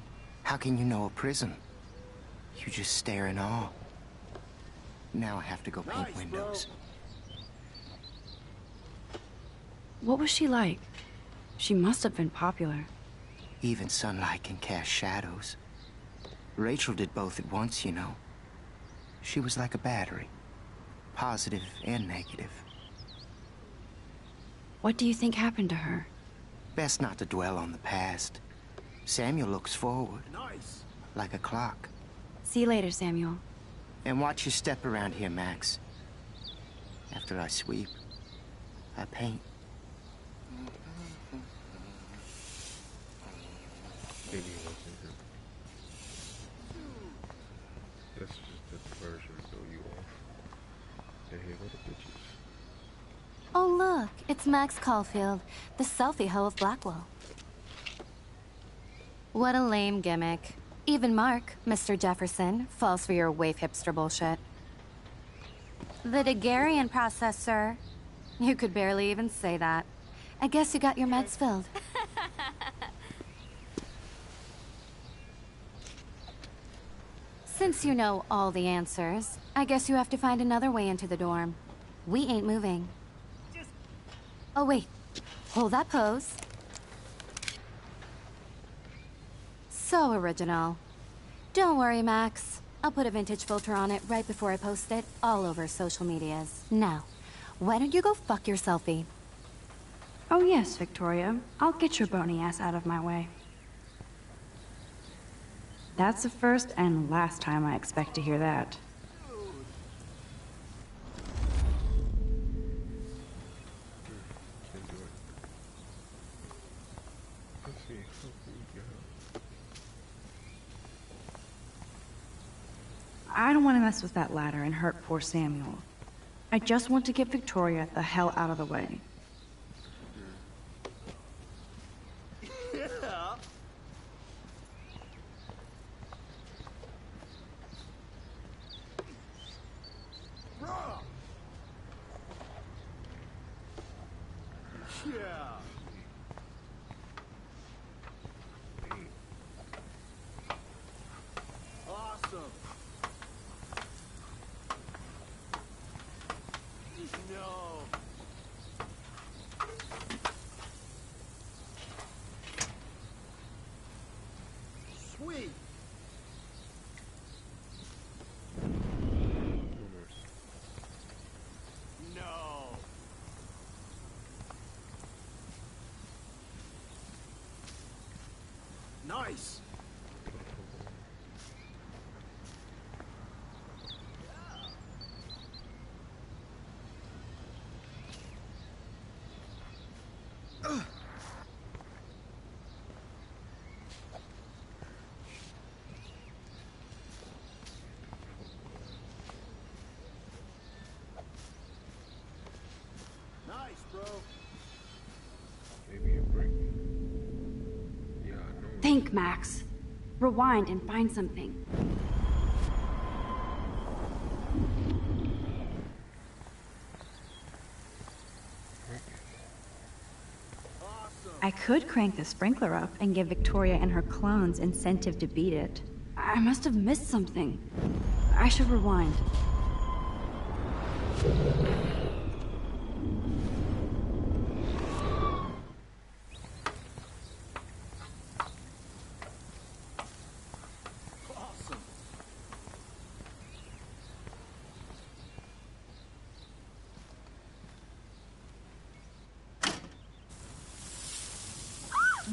How can you know a prism? You just stare in awe. Now I have to go paint windows. What was she like? She must have been popular. Even sunlight can cast shadows. Rachel did both at once, you know. She was like a battery. Positive and negative. What do you think happened to her? Best not to dwell on the past. Samuel looks forward. Nice. Like a clock. See you later, Samuel. And watch your step around here, Max. After I sweep, I paint. That's just the version to throw you off. Hey, what the bitches? Oh look, it's Max Caulfield, the selfie hoe of Blackwell. What a lame gimmick. Even Mark, Mr. Jefferson, falls for your waif hipster bullshit. The Daguerrean process, sir. You could barely even say that. I guess you got your meds filled. Since you know all the answers, I guess you have to find another way into the dorm. We ain't moving. Oh wait, hold that pose. So original. Don't worry, Max. I'll put a vintage filter on it right before I post it all over social medias. Now, why don't you go fuck your selfie? Oh yes, Victoria. I'll get your bony ass out of my way. That's the first and last time I expect to hear that. I don't want to mess with that ladder and hurt poor Samuel. I just want to get Victoria the hell out of the way. Yeah. Bruh. Yeah. Awesome. No. Sweet. No. Nice. Nice, bro. Maybe a break. Yeah, I know. Think, Max. Rewind and find something. I could crank the sprinkler up and give Victoria and her clones incentive to beat it. I must have missed something. I should rewind. Awesome.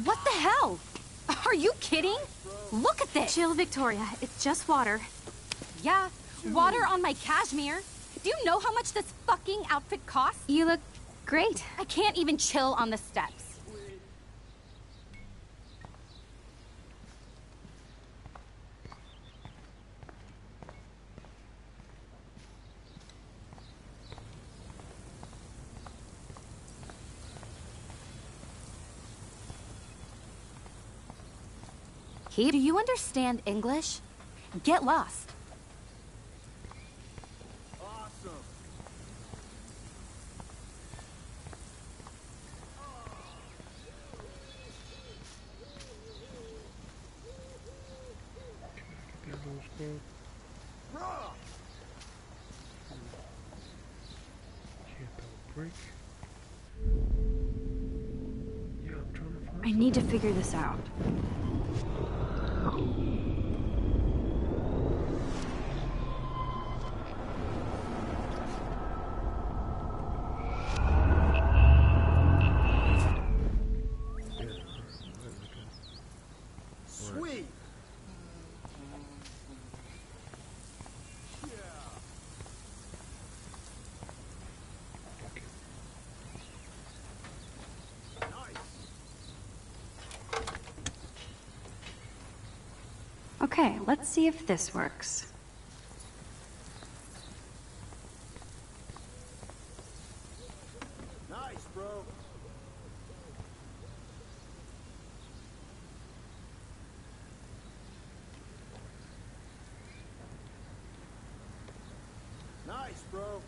What the hell? Are you kidding? Look at this! Chill, Victoria. It's just water. Yeah, water on my cashmere. Do you know how much this fucking outfit costs? You look great. I can't even chill on the steps. Do you understand English? Get lost. Awesome. Get those clothes. Bruh. Can't do a break. Yeah, I'm trying to find I need to figure this out. Sweet. Okay, let's see if this works. Nice, bro.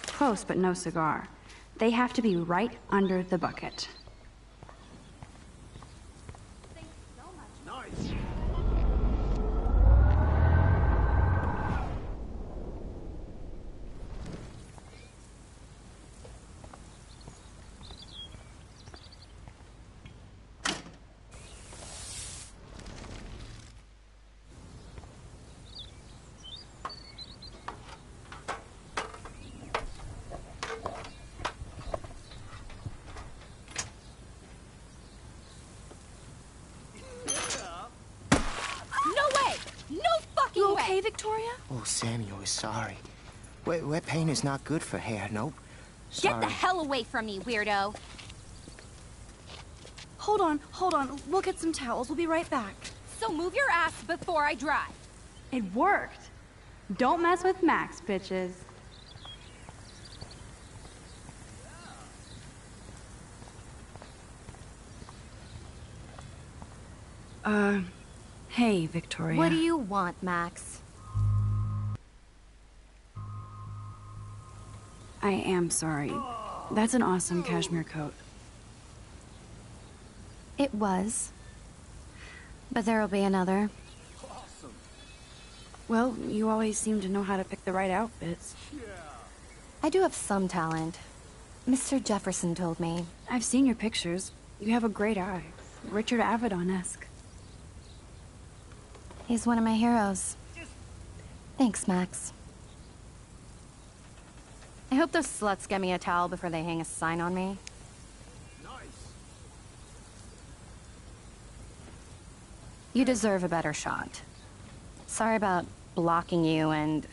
Close, but no cigar. They have to be right under the bucket. Nice. You okay, Victoria? Oh, Samuel is sorry. Wet paint is not good for hair, nope. Get the hell away from me, weirdo! Hold on. We'll get some towels. We'll be right back. So move your ass before I drive. It worked. Don't mess with Max, bitches. Hey, Victoria. What do you want, Max? I am sorry. That's an awesome cashmere coat. It was. But there'll be another. Well, you always seem to know how to pick the right outfits. I do have some talent. Mr. Jefferson told me. I've seen your pictures. You have a great eye. Richard Avedon-esque. He's one of my heroes. Thanks, Max. I hope those sluts get me a towel before they hang a sign on me. You deserve a better shot. Sorry about blocking you and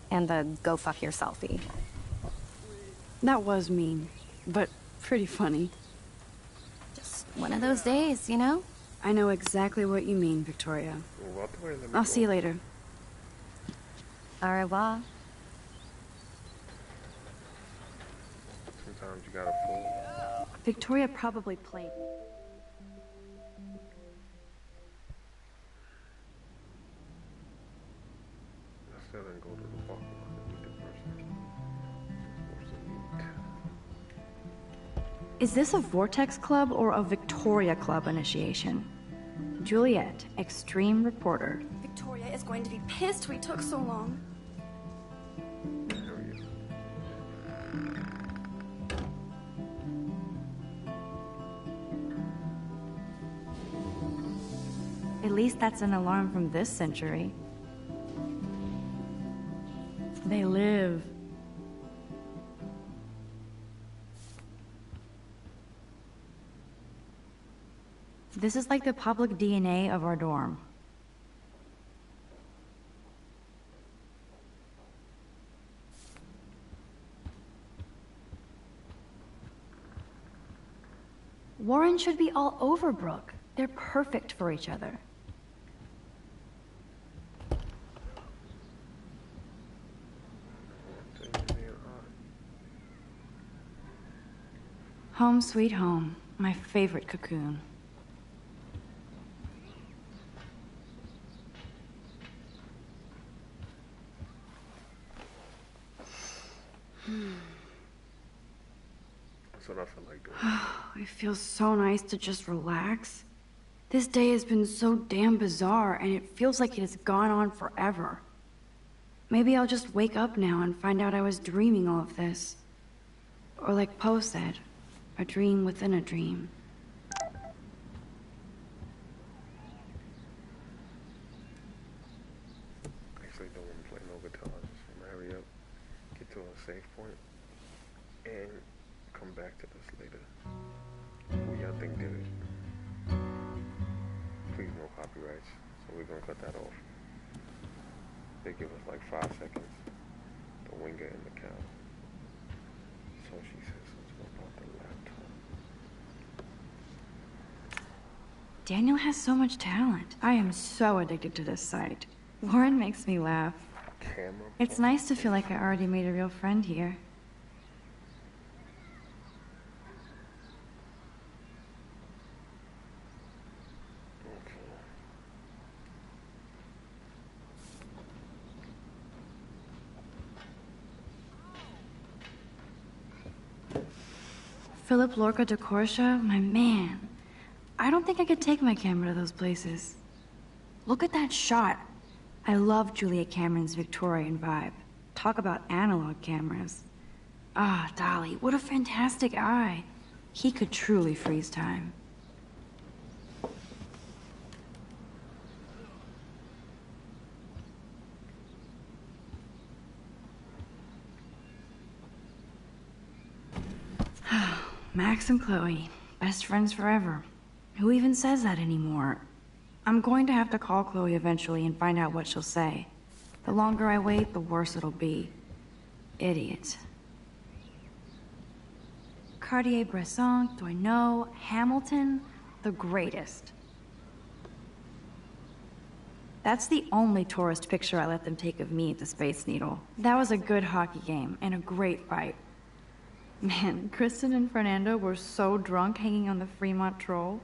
the go fuck your selfie. That was mean, but pretty funny. Just one of those days, you know? I know exactly what you mean, Victoria. I'll see you later. Au revoir. Sometimes you gotta pull. Victoria probably played. I still didn't go to the parking lot and meet the person. Supposed to meet. Is this a Vortex Club or a Victoria Club initiation? Juliet, extreme reporter. Victoria is going to be pissed we took so long. At least that's an alarm from this century. They live. This is like the public DNA of our dorm. Warren should be all over Brooke. They're perfect for each other. Home sweet home, my favorite cocoon. That's what I feel like doing. It feels so nice to just relax. This day has been so damn bizarre, and it feels like it has gone on forever. Maybe I'll just wake up now and find out I was dreaming all of this. Or like Poe said, a dream within a dream. Actually, don't want to play no guitar. Just want to hurry up, get to a safe point, and come back to this later. Who y'all think did it? Please no copyrights, so we're gonna cut that off. They give us like 5 seconds. The winger and the cow. So she says something about the laptop. Daniel has so much talent. I am so addicted to this site. Warren makes me laugh. camera. It's nice to feel like I already made a real friend here. Philip Lorca de Corsia, my man. I don't think I could take my camera to those places. Look at that shot. I love Julia Cameron's Victorian vibe. Talk about analog cameras. Ah, Dolly, what a fantastic eye. He could truly freeze time. Max and Chloe, best friends forever. Who even says that anymore? I'm going to have to call Chloe eventually and find out what she'll say. The longer I wait, the worse it'll be. Idiot. Cartier-Bresson, do I know? Hamilton? The greatest. That's the only tourist picture I let them take of me at the Space Needle. That was a good hockey game and a great fight. Man, Kristen and Fernando were so drunk hanging on the Fremont Troll.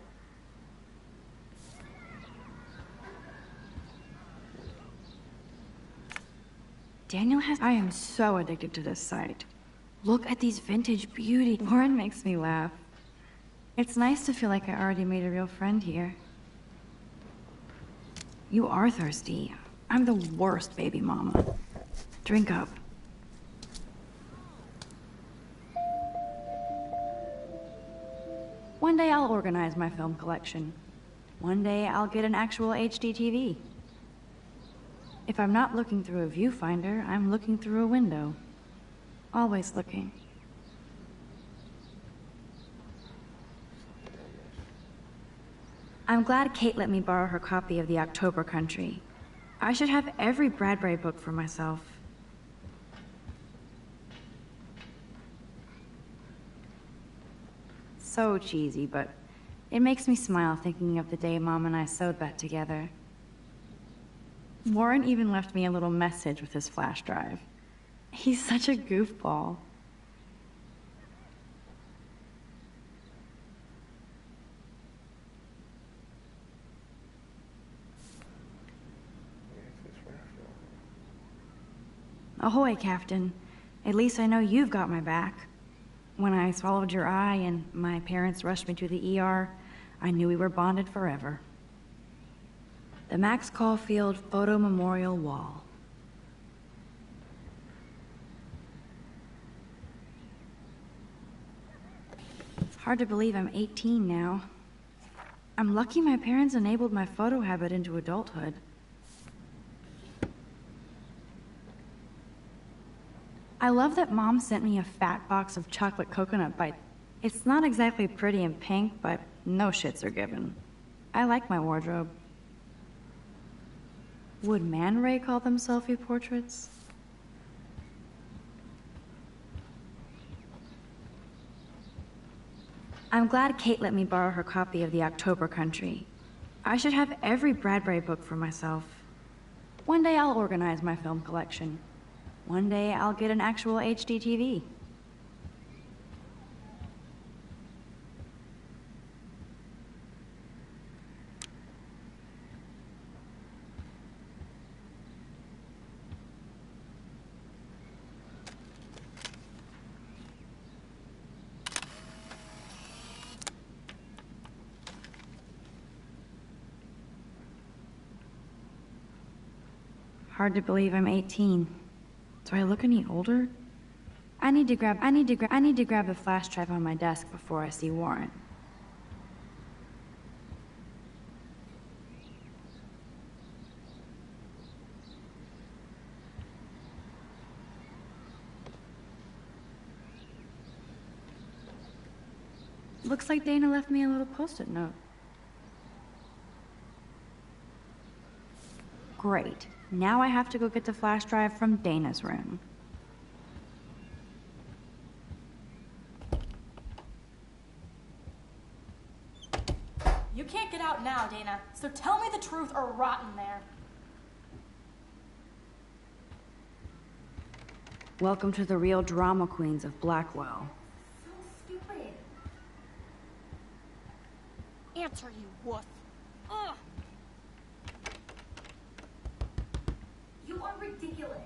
Daniel has... I am so addicted to this site. Look at these vintage beauty. Warren makes me laugh. It's nice to feel like I already made a real friend here. You are thirsty. I'm the worst baby mama. Drink up. One day I'll organize my film collection. One day I'll get an actual HD TV. If I'm not looking through a viewfinder, I'm looking through a window. Always looking. I'm glad Kate let me borrow her copy of The October Country. I should have every Bradbury book for myself. So cheesy, but it makes me smile thinking of the day Mom and I sewed that together. Warren even left me a little message with his flash drive. He's such a goofball. Ahoy, Captain. At least I know you've got my back. When I swallowed your eye and my parents rushed me to the ER, I knew we were bonded forever. The Max Caulfield Photo Memorial Wall. Hard to believe I'm 18 now. I'm lucky my parents enabled my photo habit into adulthood. I love that Mom sent me a fat box of chocolate coconut bites. It's not exactly pretty and pink, but no shits are given. I like my wardrobe. Would Man Ray call them selfie portraits? I'm glad Kate let me borrow her copy of The October Country. I should have every Bradbury book for myself. One day I'll organize my film collection. One day I'll get an actual HD TV. Hard to believe I'm 18. Do I look any older? I need to grab the flash drive on my desk before I see Warren. Looks like Dana left me a little post-it note. Great. Now I have to go get the flash drive from Dana's room. You can't get out now, Dana, so tell me the truth or rot in there. Welcome to the real drama queens of Blackwell. Stupid. Answer, you wuss. Ugh. You are ridiculous.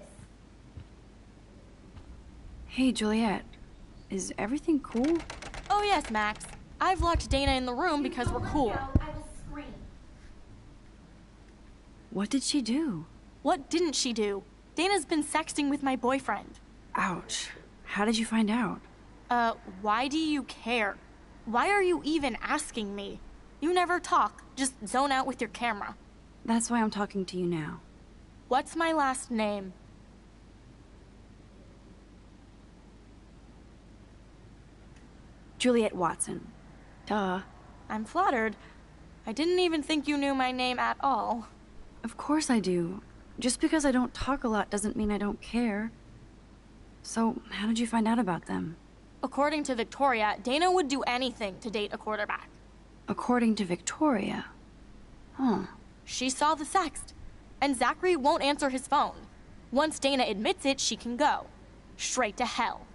Hey, Juliet. Is everything cool? Oh yes, Max. I've locked Dana in the room because we're cool. I will scream. What did she do? What didn't she do? Dana's been sexting with my boyfriend. Ouch. How did you find out? Why do you care? Why are you even asking me? You never talk, just zone out with your camera. That's why I'm talking to you now. What's my last name? Juliet Watson. Duh. I'm flattered. I didn't even think you knew my name at all. Of course I do. Just because I don't talk a lot doesn't mean I don't care. So, how did you find out about them? According to Victoria, Dana would do anything to date a quarterback. According to Victoria? Huh. She saw the sext, and Zachary won't answer his phone. Once Dana admits it, she can go. Straight to hell.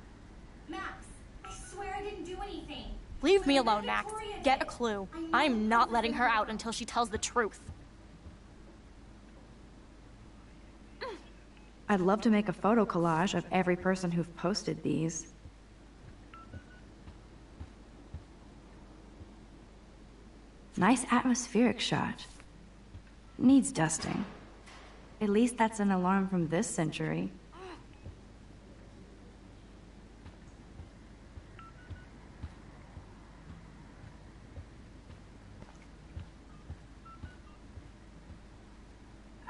Max, I swear I didn't do anything. Leave me alone, Max. Get a clue. I'm not letting her out until she tells the truth. I'd love to make a photo collage of every person who've posted these. Nice atmospheric shot. Needs dusting. At least that's an alarm from this century.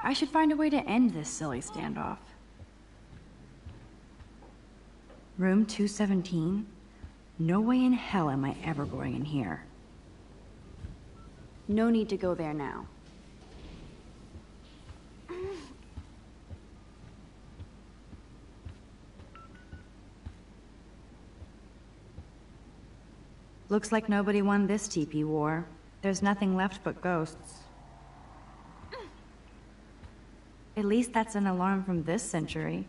I should find a way to end this silly standoff. Room 217? No way in hell am I ever going in here. No need to go there now. Looks like nobody won this TP war. There's nothing left but ghosts. At least that's an alarm from this century.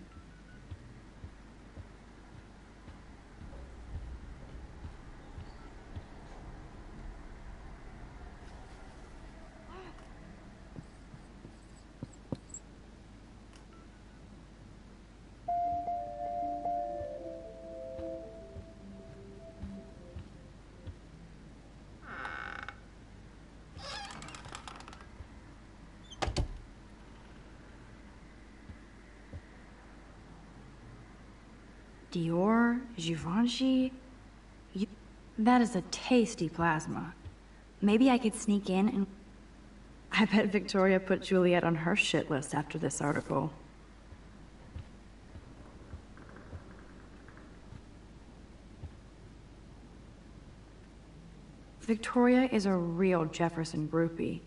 Dior, Givenchy. That is a tasty plasma. Maybe I could sneak in and... I bet Victoria put Juliet on her shit list after this article. Victoria is a real Jefferson groupie.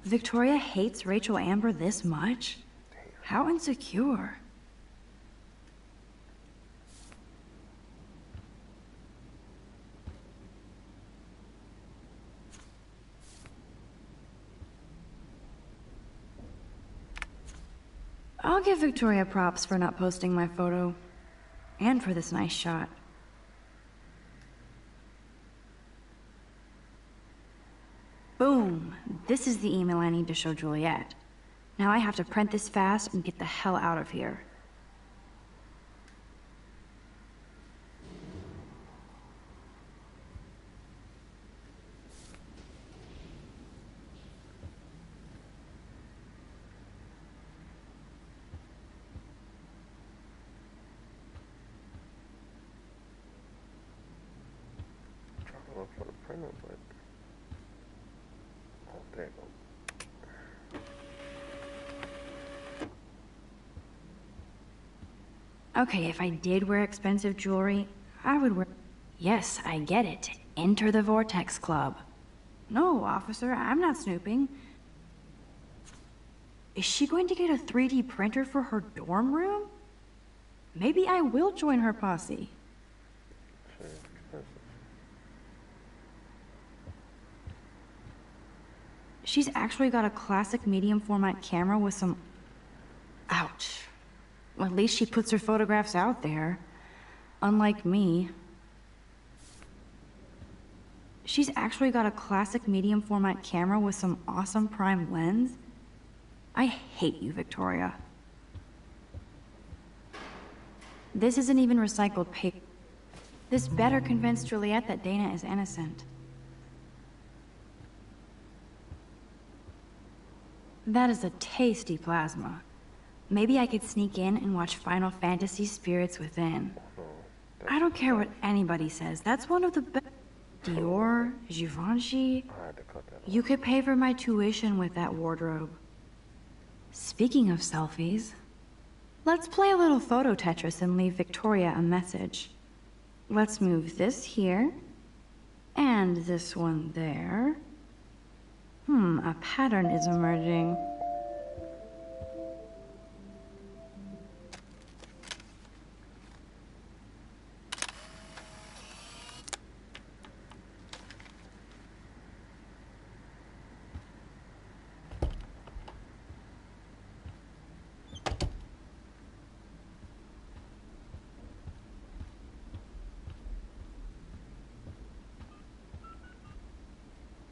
Victoria hates Rachel Amber this much? How insecure. I'll give Victoria props for not posting my photo. And for this nice shot. Boom! This is the email I need to show Juliet. Now I have to print this fast and get the hell out of here. Trying to look for the printer, but... Oh, there you go. Okay, if I did wear expensive jewelry, I would wear... Yes, I get it. Enter the Vortex Club. No, officer, I'm not snooping. Is she going to get a 3D printer for her dorm room? Maybe I will join her posse. She's actually got a classic medium format camera with some... Ouch. Well, at least she puts her photographs out there. Unlike me. She's actually got a classic medium format camera with some awesome prime lens. I hate you, Victoria. This isn't even recycled paper. This better convince Juliet that Dana is innocent. That is a tasty plasma. Maybe I could sneak in and watch Final Fantasy Spirits Within. I don't care what anybody says. That's one of the best. Dior, Givenchy. You could pay for my tuition with that wardrobe. Speaking of selfies, let's play a little photo Tetris and leave Victoria a message. Let's move this here, and this one there. A pattern is emerging.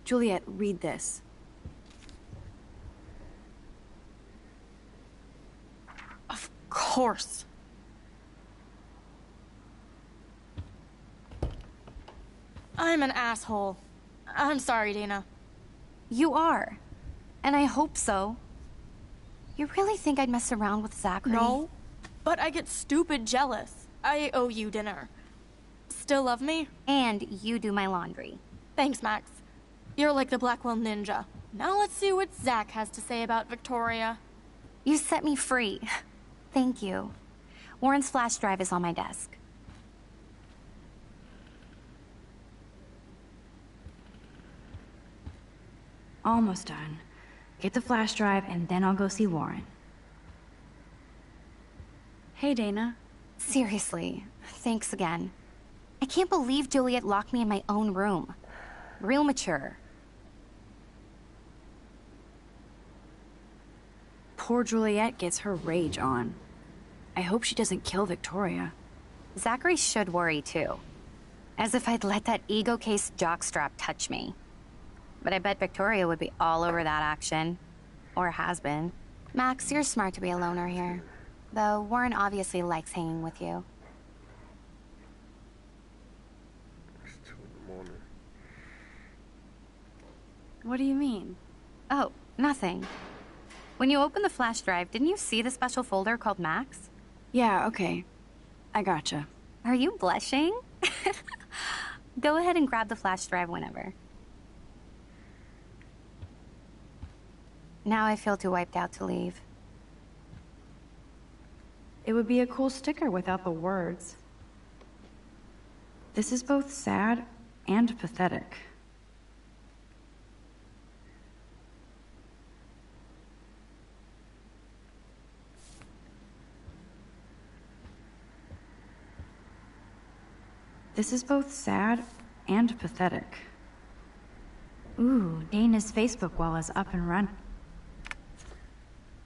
Juliet, read this. Of course. I'm an asshole. I'm sorry, Dana. You are. And I hope so. You really think I'd mess around with Zachary? No, but I get stupid jealous. I owe you dinner. Still love me? And you do my laundry. Thanks, Max. You're like the Blackwell Ninja. Now let's see what Zach has to say about Victoria. You set me free. Thank you. Warren's flash drive is on my desk. Almost done. Get the flash drive and then I'll go see Warren. Hey, Dana. Seriously, thanks again. I can't believe Juliet locked me in my own room. Real mature. Poor Juliet gets her rage on. I hope she doesn't kill Victoria. Zachary should worry too. As if I'd let that ego-cased jockstrap touch me. But I bet Victoria would be all over that action. Or has been. Max, you're smart to be a loner here. Though Warren obviously likes hanging with you. It's 2 in the morning. What do you mean? Oh, nothing. When you opened the flash drive, didn't you see the special folder called Max? Yeah, okay. I gotcha. Are you blushing? Go ahead and grab the flash drive whenever. Now I feel too wiped out to leave. It would be a cool sticker without the words. This is both sad and pathetic. This is both sad and pathetic. Ooh, Dana's Facebook wall is up and running.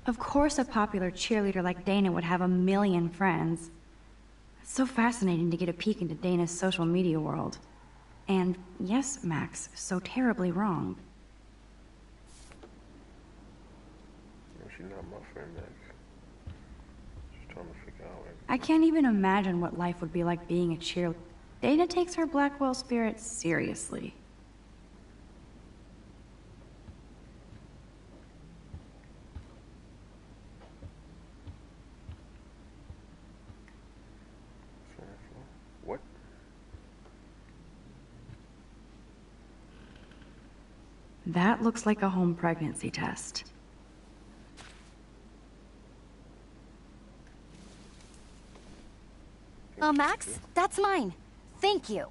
Of course a popular cheerleader like Dana would have a million friends. It's so fascinating to get a peek into Dana's social media world. And yes, Max, so terribly wrong. No, she's not my friend, Max. Just trying to figure out. I can't even imagine what life would be like being a cheerleader. Dana takes her Blackwell spirit seriously. What? That looks like a home pregnancy test. Oh, Max, that's mine. Thank you.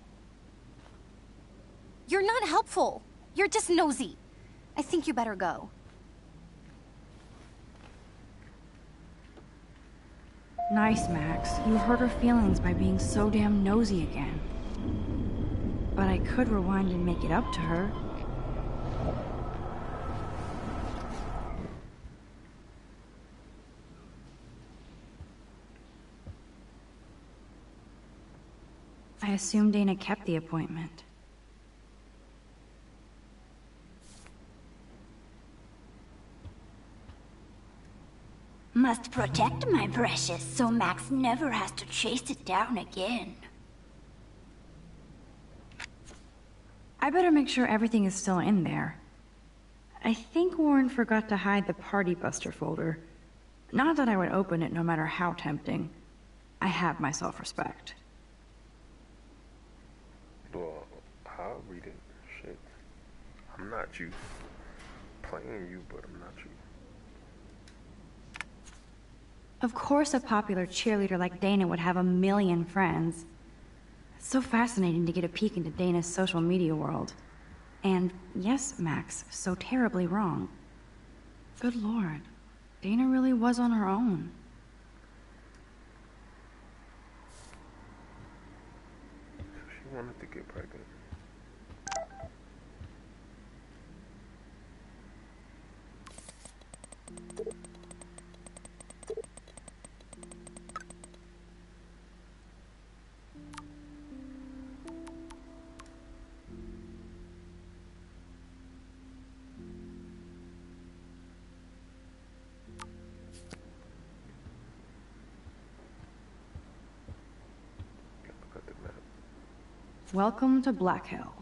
You're not helpful. You're just nosy. I think you better go. Nice, Max. You hurt her feelings by being so damn nosy again. But I could rewind and make it up to her. I assume Dana kept the appointment. Must protect my precious so Max never has to chase it down again. I better make sure everything is still in there. I think Warren forgot to hide the Party Buster folder. Not that I would open it no matter how tempting. I have my self-respect. Well, I'll read it. Shit. I'm not you. Playing you, but I'm not you. Of course a popular cheerleader like Dana would have a million friends. It's so fascinating to get a peek into Dana's social media world. And yes, Max, so terribly wrong. Good lord, Dana really was on her own. She wanted to get pregnant. Welcome to Black Hill.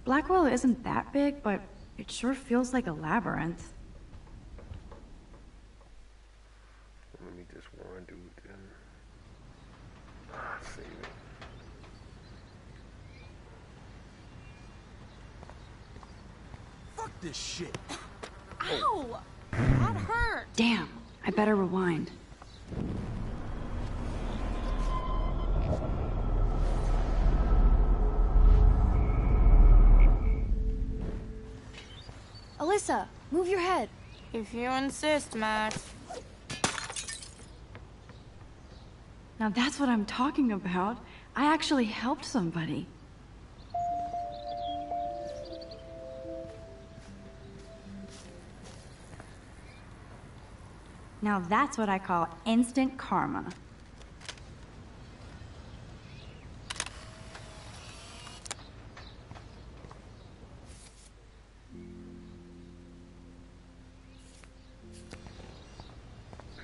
Blackwell isn't that big, but it sure feels like a labyrinth. Let me just warn dude then. Save it. Fuck this shit. Ow! That hurt! Damn, I better rewind. Alyssa, move your head. If you insist, Max. Now that's what I'm talking about. I actually helped somebody. Now that's what I call instant karma.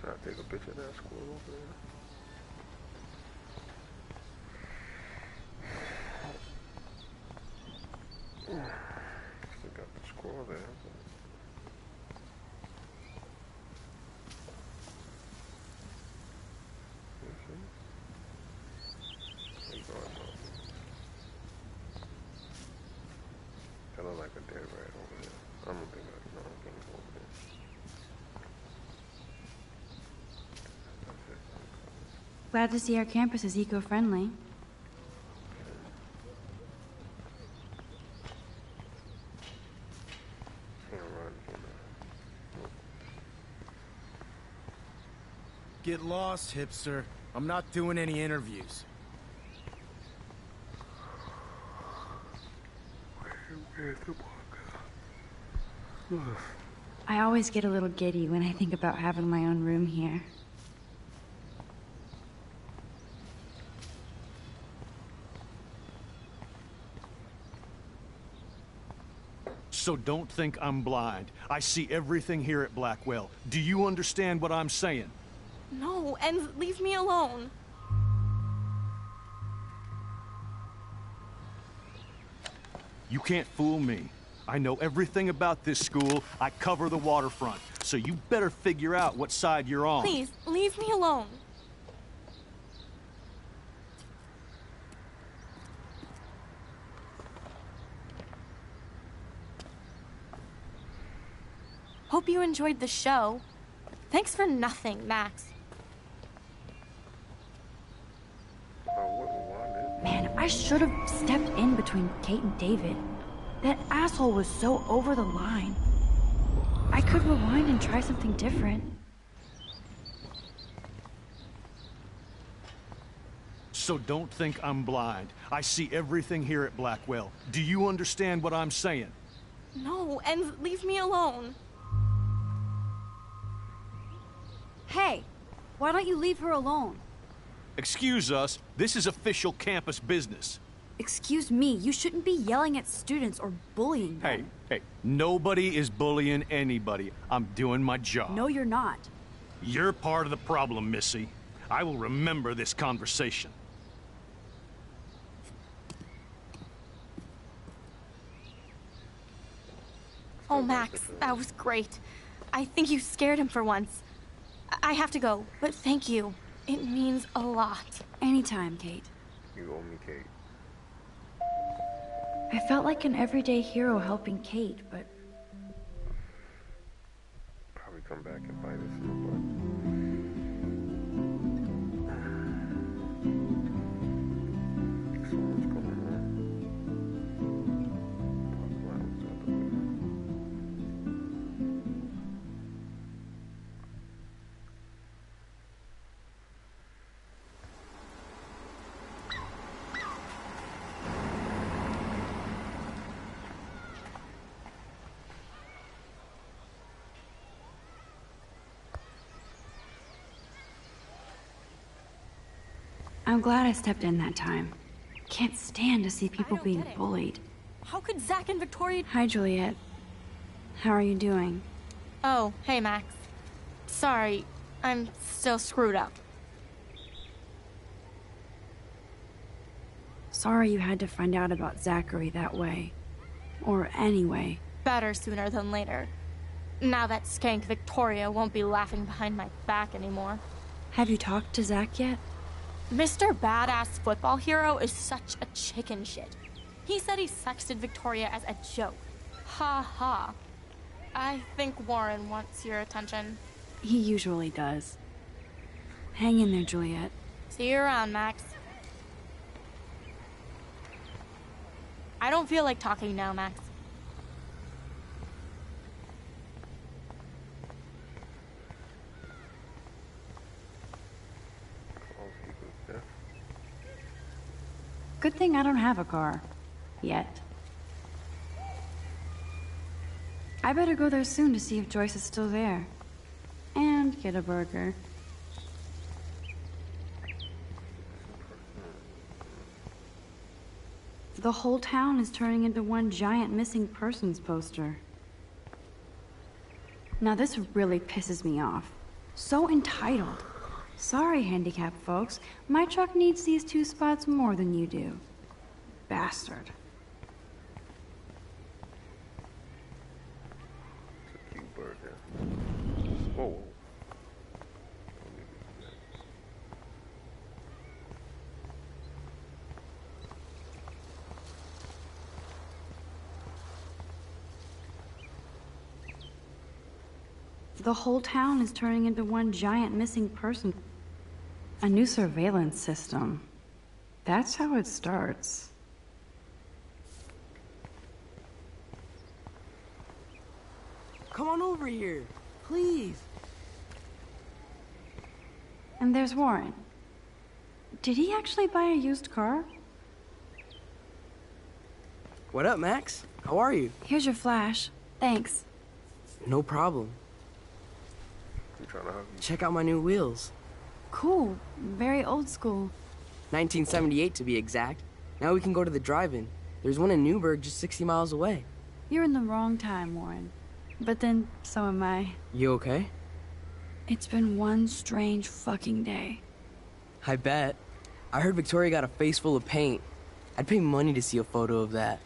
Can I take a picture of that squirrel over there? Still got the squirrel there. That look like a dead rat over there. I don't think I can't go over there. Glad to see our campus is eco-friendly. Get lost, hipster. I'm not doing any interviews. Where's the walk? I always get a little giddy when I think about having my own room here. So don't think I'm blind. I see everything here at Blackwell. Do you understand what I'm saying? No, and leave me alone. You can't fool me. I know everything about this school. I cover the waterfront. So you better figure out what side you're on. Please, leave me alone. Hope you enjoyed the show. Thanks for nothing, Max. Man, I should have stepped in between Kate and David. That asshole was so over the line. I could rewind and try something different. So don't think I'm blind. I see everything here at Blackwell. Do you understand what I'm saying? No, and leave me alone. Hey, Why don't you leave her alone? Excuse us, this is official campus business. Excuse me, you shouldn't be yelling at students or bullying them. Hey, nobody is bullying anybody. I'm doing my job. No, you're not. You're part of the problem, Missy. I will remember this conversation. Oh, Max, that was great. I think you scared him for once. I have to go, but thank you. It means a lot. Anytime, Kate. You owe me, Kate. I felt like an everyday hero helping Kate, but... Probably come back and bite us in the butt. So much going on. Pop clouds out the window. I'm glad I stepped in that time. Can't stand to see people being bullied. How could Zach and Victoria... Hi, Juliet. How are you doing? Oh, hey, Max. Sorry, I'm still screwed up. Sorry you had to find out about Zachary that way. Or anyway. Better sooner than later. Now that skank Victoria won't be laughing behind my back anymore. Have you talked to Zach yet? Mr. Badass Football Hero is such a chicken shit. He said he sexted Victoria as a joke. Ha ha. I think Warren wants your attention. He usually does. Hang in there, Juliet. See you around, Max. I don't feel like talking now, Max. Good thing I don't have a car. Yet. I better go there soon to see if Joyce is still there. And get a burger. The whole town is turning into one giant missing persons poster. Now this really pisses me off. So entitled. Sorry, handicapped folks. My truck needs these 2 spots more than you do. Bastard. It's a cute burger. Whoa. The whole town is turning into one giant missing person. A new surveillance system. That's how it starts. Come on over here, please. And there's Warren. Did he actually buy a used car? What up, Max? How are you? Here's your flash. Thanks. No problem. You trying to hug me? Check out my new wheels. Cool. Very old school. 1978 to be exact. Now we can go to the drive-in. There's one in Newburgh just 60 miles away. You're in the wrong time, Warren. But then, so am I. You okay? It's been one strange fucking day. I bet. I heard Victoria got a face full of paint. I'd pay money to see a photo of that.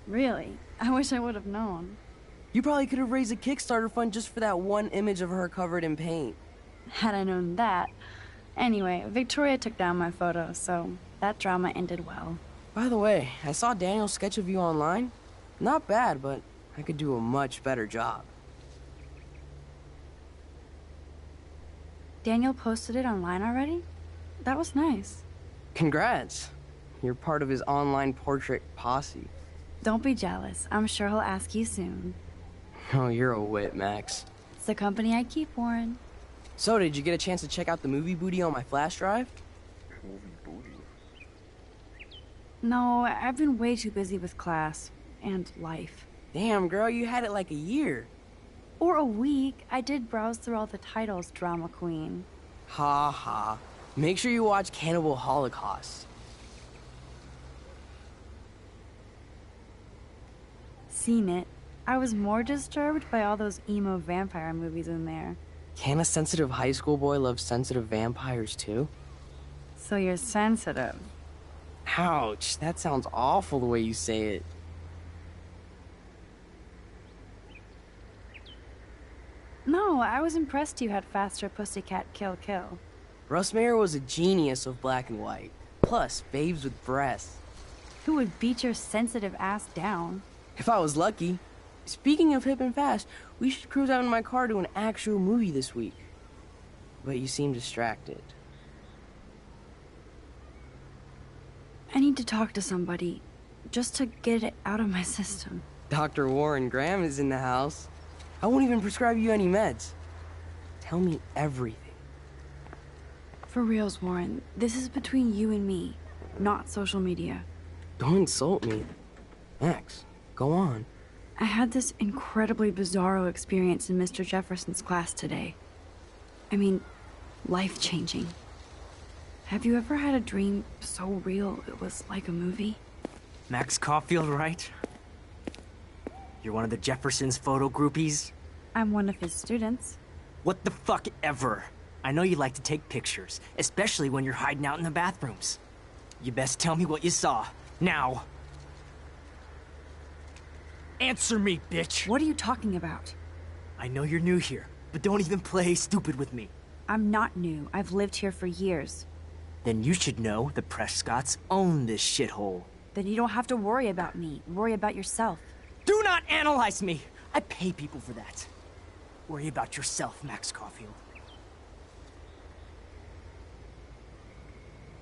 Really? I wish I would have known. You probably could have raised a Kickstarter fund just for that one image of her covered in paint. Had I known that. Anyway, Victoria took down my photo, so that drama ended well. By the way, I saw Daniel's sketch of you online. Not bad, but I could do a much better job. Daniel posted it online already? That was nice. Congrats. You're part of his online portrait posse. Don't be jealous. I'm sure he'll ask you soon. Oh, you're a wit, Max. It's the company I keep, Warren. So, did you get a chance to check out the movie booty on my flash drive? Movie booty? No, I've been way too busy with class and life. Damn, girl, you had it like a year. Or a week. I did browse through all the titles, drama queen. Ha ha. Make sure you watch Cannibal Holocaust. Seen it. I was more disturbed by all those emo vampire movies in there. Can a sensitive high school boy love sensitive vampires too? So you're sensitive. Ouch, that sounds awful the way you say it. No, I was impressed you had faster Pussycat Kill Kill. Russ Meyer was a genius of black and white. Plus, babes with breasts. Who would beat your sensitive ass down? If I was lucky. Speaking of hip and fast, we should cruise out in my car to an actual movie this week. But you seem distracted. I need to talk to somebody, just to get it out of my system. Dr. Warren Graham is in the house. I won't even prescribe you any meds. Tell me everything. For reals, Warren, this is between you and me, not social media. Don't insult me. Max, go on. I had this incredibly bizarro experience in Mr. Jefferson's class today. I mean, life-changing. Have you ever had a dream so real it was like a movie? Max Caulfield, right? You're one of the Jefferson's photo groupies? I'm one of his students. What the fuck ever? I know you like to take pictures, especially when you're hiding out in the bathrooms. You best tell me what you saw. Now. Answer me, bitch! What are you talking about? I know you're new here, but don't even play stupid with me. I'm not new. I've lived here for years. Then you should know the Prescotts own this shithole. Then you don't have to worry about me. Worry about yourself. Do not analyze me! I pay people for that. Worry about yourself, Max Caulfield.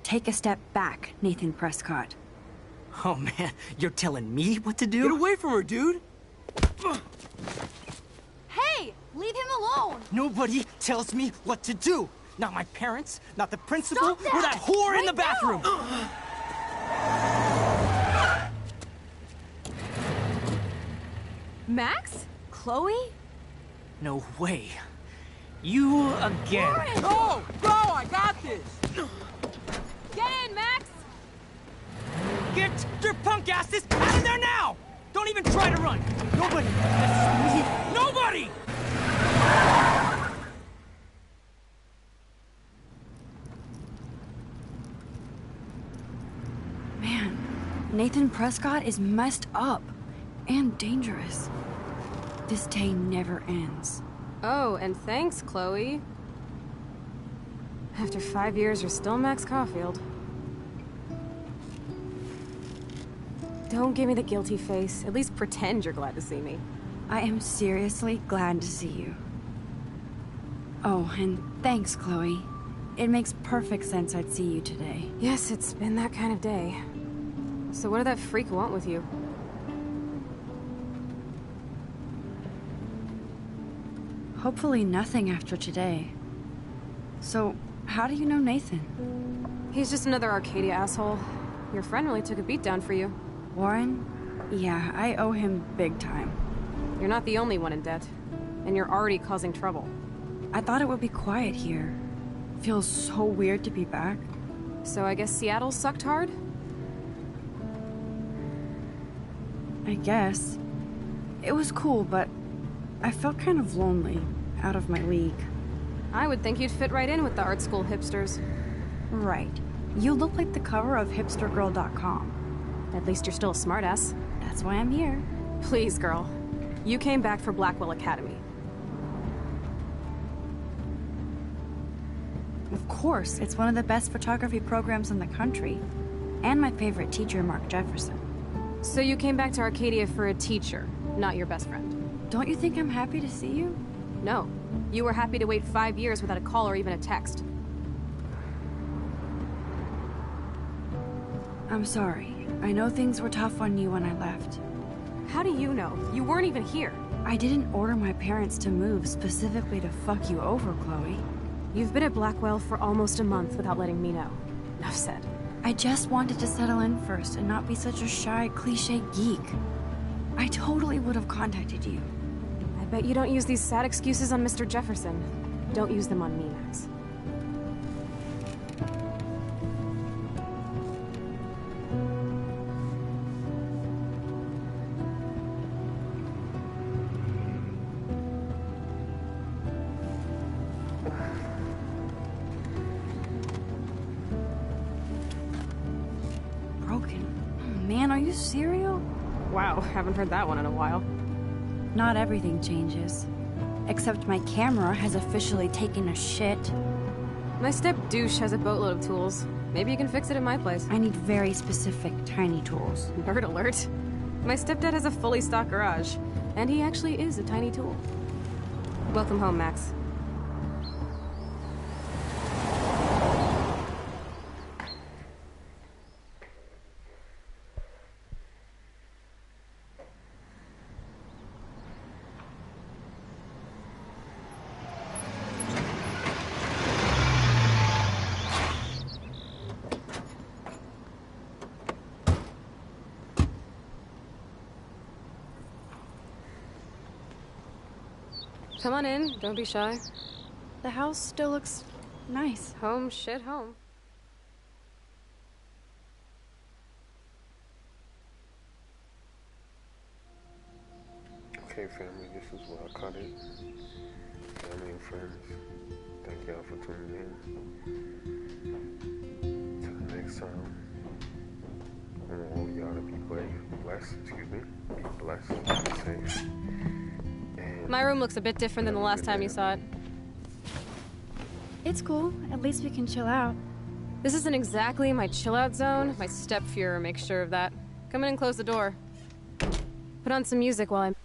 Take a step back, Nathan Prescott. Oh man, you're telling me what to do? Get away from her, dude! Hey! Leave him alone! Nobody tells me what to do! Not my parents, not the principal, Stop that! or that whore in the Right bathroom! Max? Chloe? No way. You again. Go! Go! I got this! Get in, Max! Get your punk asses out of there now! Don't even try to run! Nobody! This is me. Nobody! Man, Nathan Prescott is messed up. And dangerous. This day never ends. Oh, and thanks, Chloe. After 5 years, you're still Max Caulfield. Don't give me the guilty face. At least pretend you're glad to see me. I am seriously glad to see you. Oh, and thanks, Chloe. It makes perfect sense I'd see you today. Yes, it's been that kind of day. So what did that freak want with you? Hopefully nothing after today. So, how do you know Nathan? He's just another Arcadia asshole. Your friend really took a beat down for you. Warren? Yeah, I owe him big time. You're not the only one in debt. And you're already causing trouble. I thought it would be quiet here. Feels so weird to be back. So I guess Seattle sucked hard? I guess. It was cool, but I felt kind of lonely, out of my league. I would think you'd fit right in with the art school hipsters. Right. You look like the cover of hipstergirl.com. At least you're still a smartass. That's why I'm here. Please, girl. You came back for Blackwell Academy. Of course, it's one of the best photography programs in the country. And my favorite teacher, Mark Jefferson. So you came back to Arcadia for a teacher, not your best friend. Don't you think I'm happy to see you? No. You were happy to wait 5 years without a call or even a text. I'm sorry. I know things were tough on you when I left. How do you know? You weren't even here. I didn't order my parents to move specifically to fuck you over, Chloe. You've been at Blackwell for almost a month without letting me know. Enough said. I just wanted to settle in first and not be such a shy, cliche geek. I totally would have contacted you. I Bet you don't use these sad excuses on Mr. Jefferson. Don't use them on me, Max. Broken? Oh, man, are you serial? Wow, haven't heard that one in a while. Not everything changes. Except my camera has officially taken a shit. My step-douche has a boatload of tools. Maybe you can fix it at my place. I need very specific, tiny tools. Nerd alert. My stepdad has a fully stocked garage, and he actually is a tiny tool. Welcome home, Max. Come on in, don't be shy. The house still looks nice. Home, shit, home. Okay, family, this is where I cut it. Family and friends, thank y'all for tuning in. Till the next time, I want all y'all to be blessed, be blessed, be safe. My room looks a bit different than the last time you saw it. It's cool. At least we can chill out. This isn't exactly my chill-out zone. My step-Fuhrer makes sure of that. Come in and close the door. Put on some music while I'm...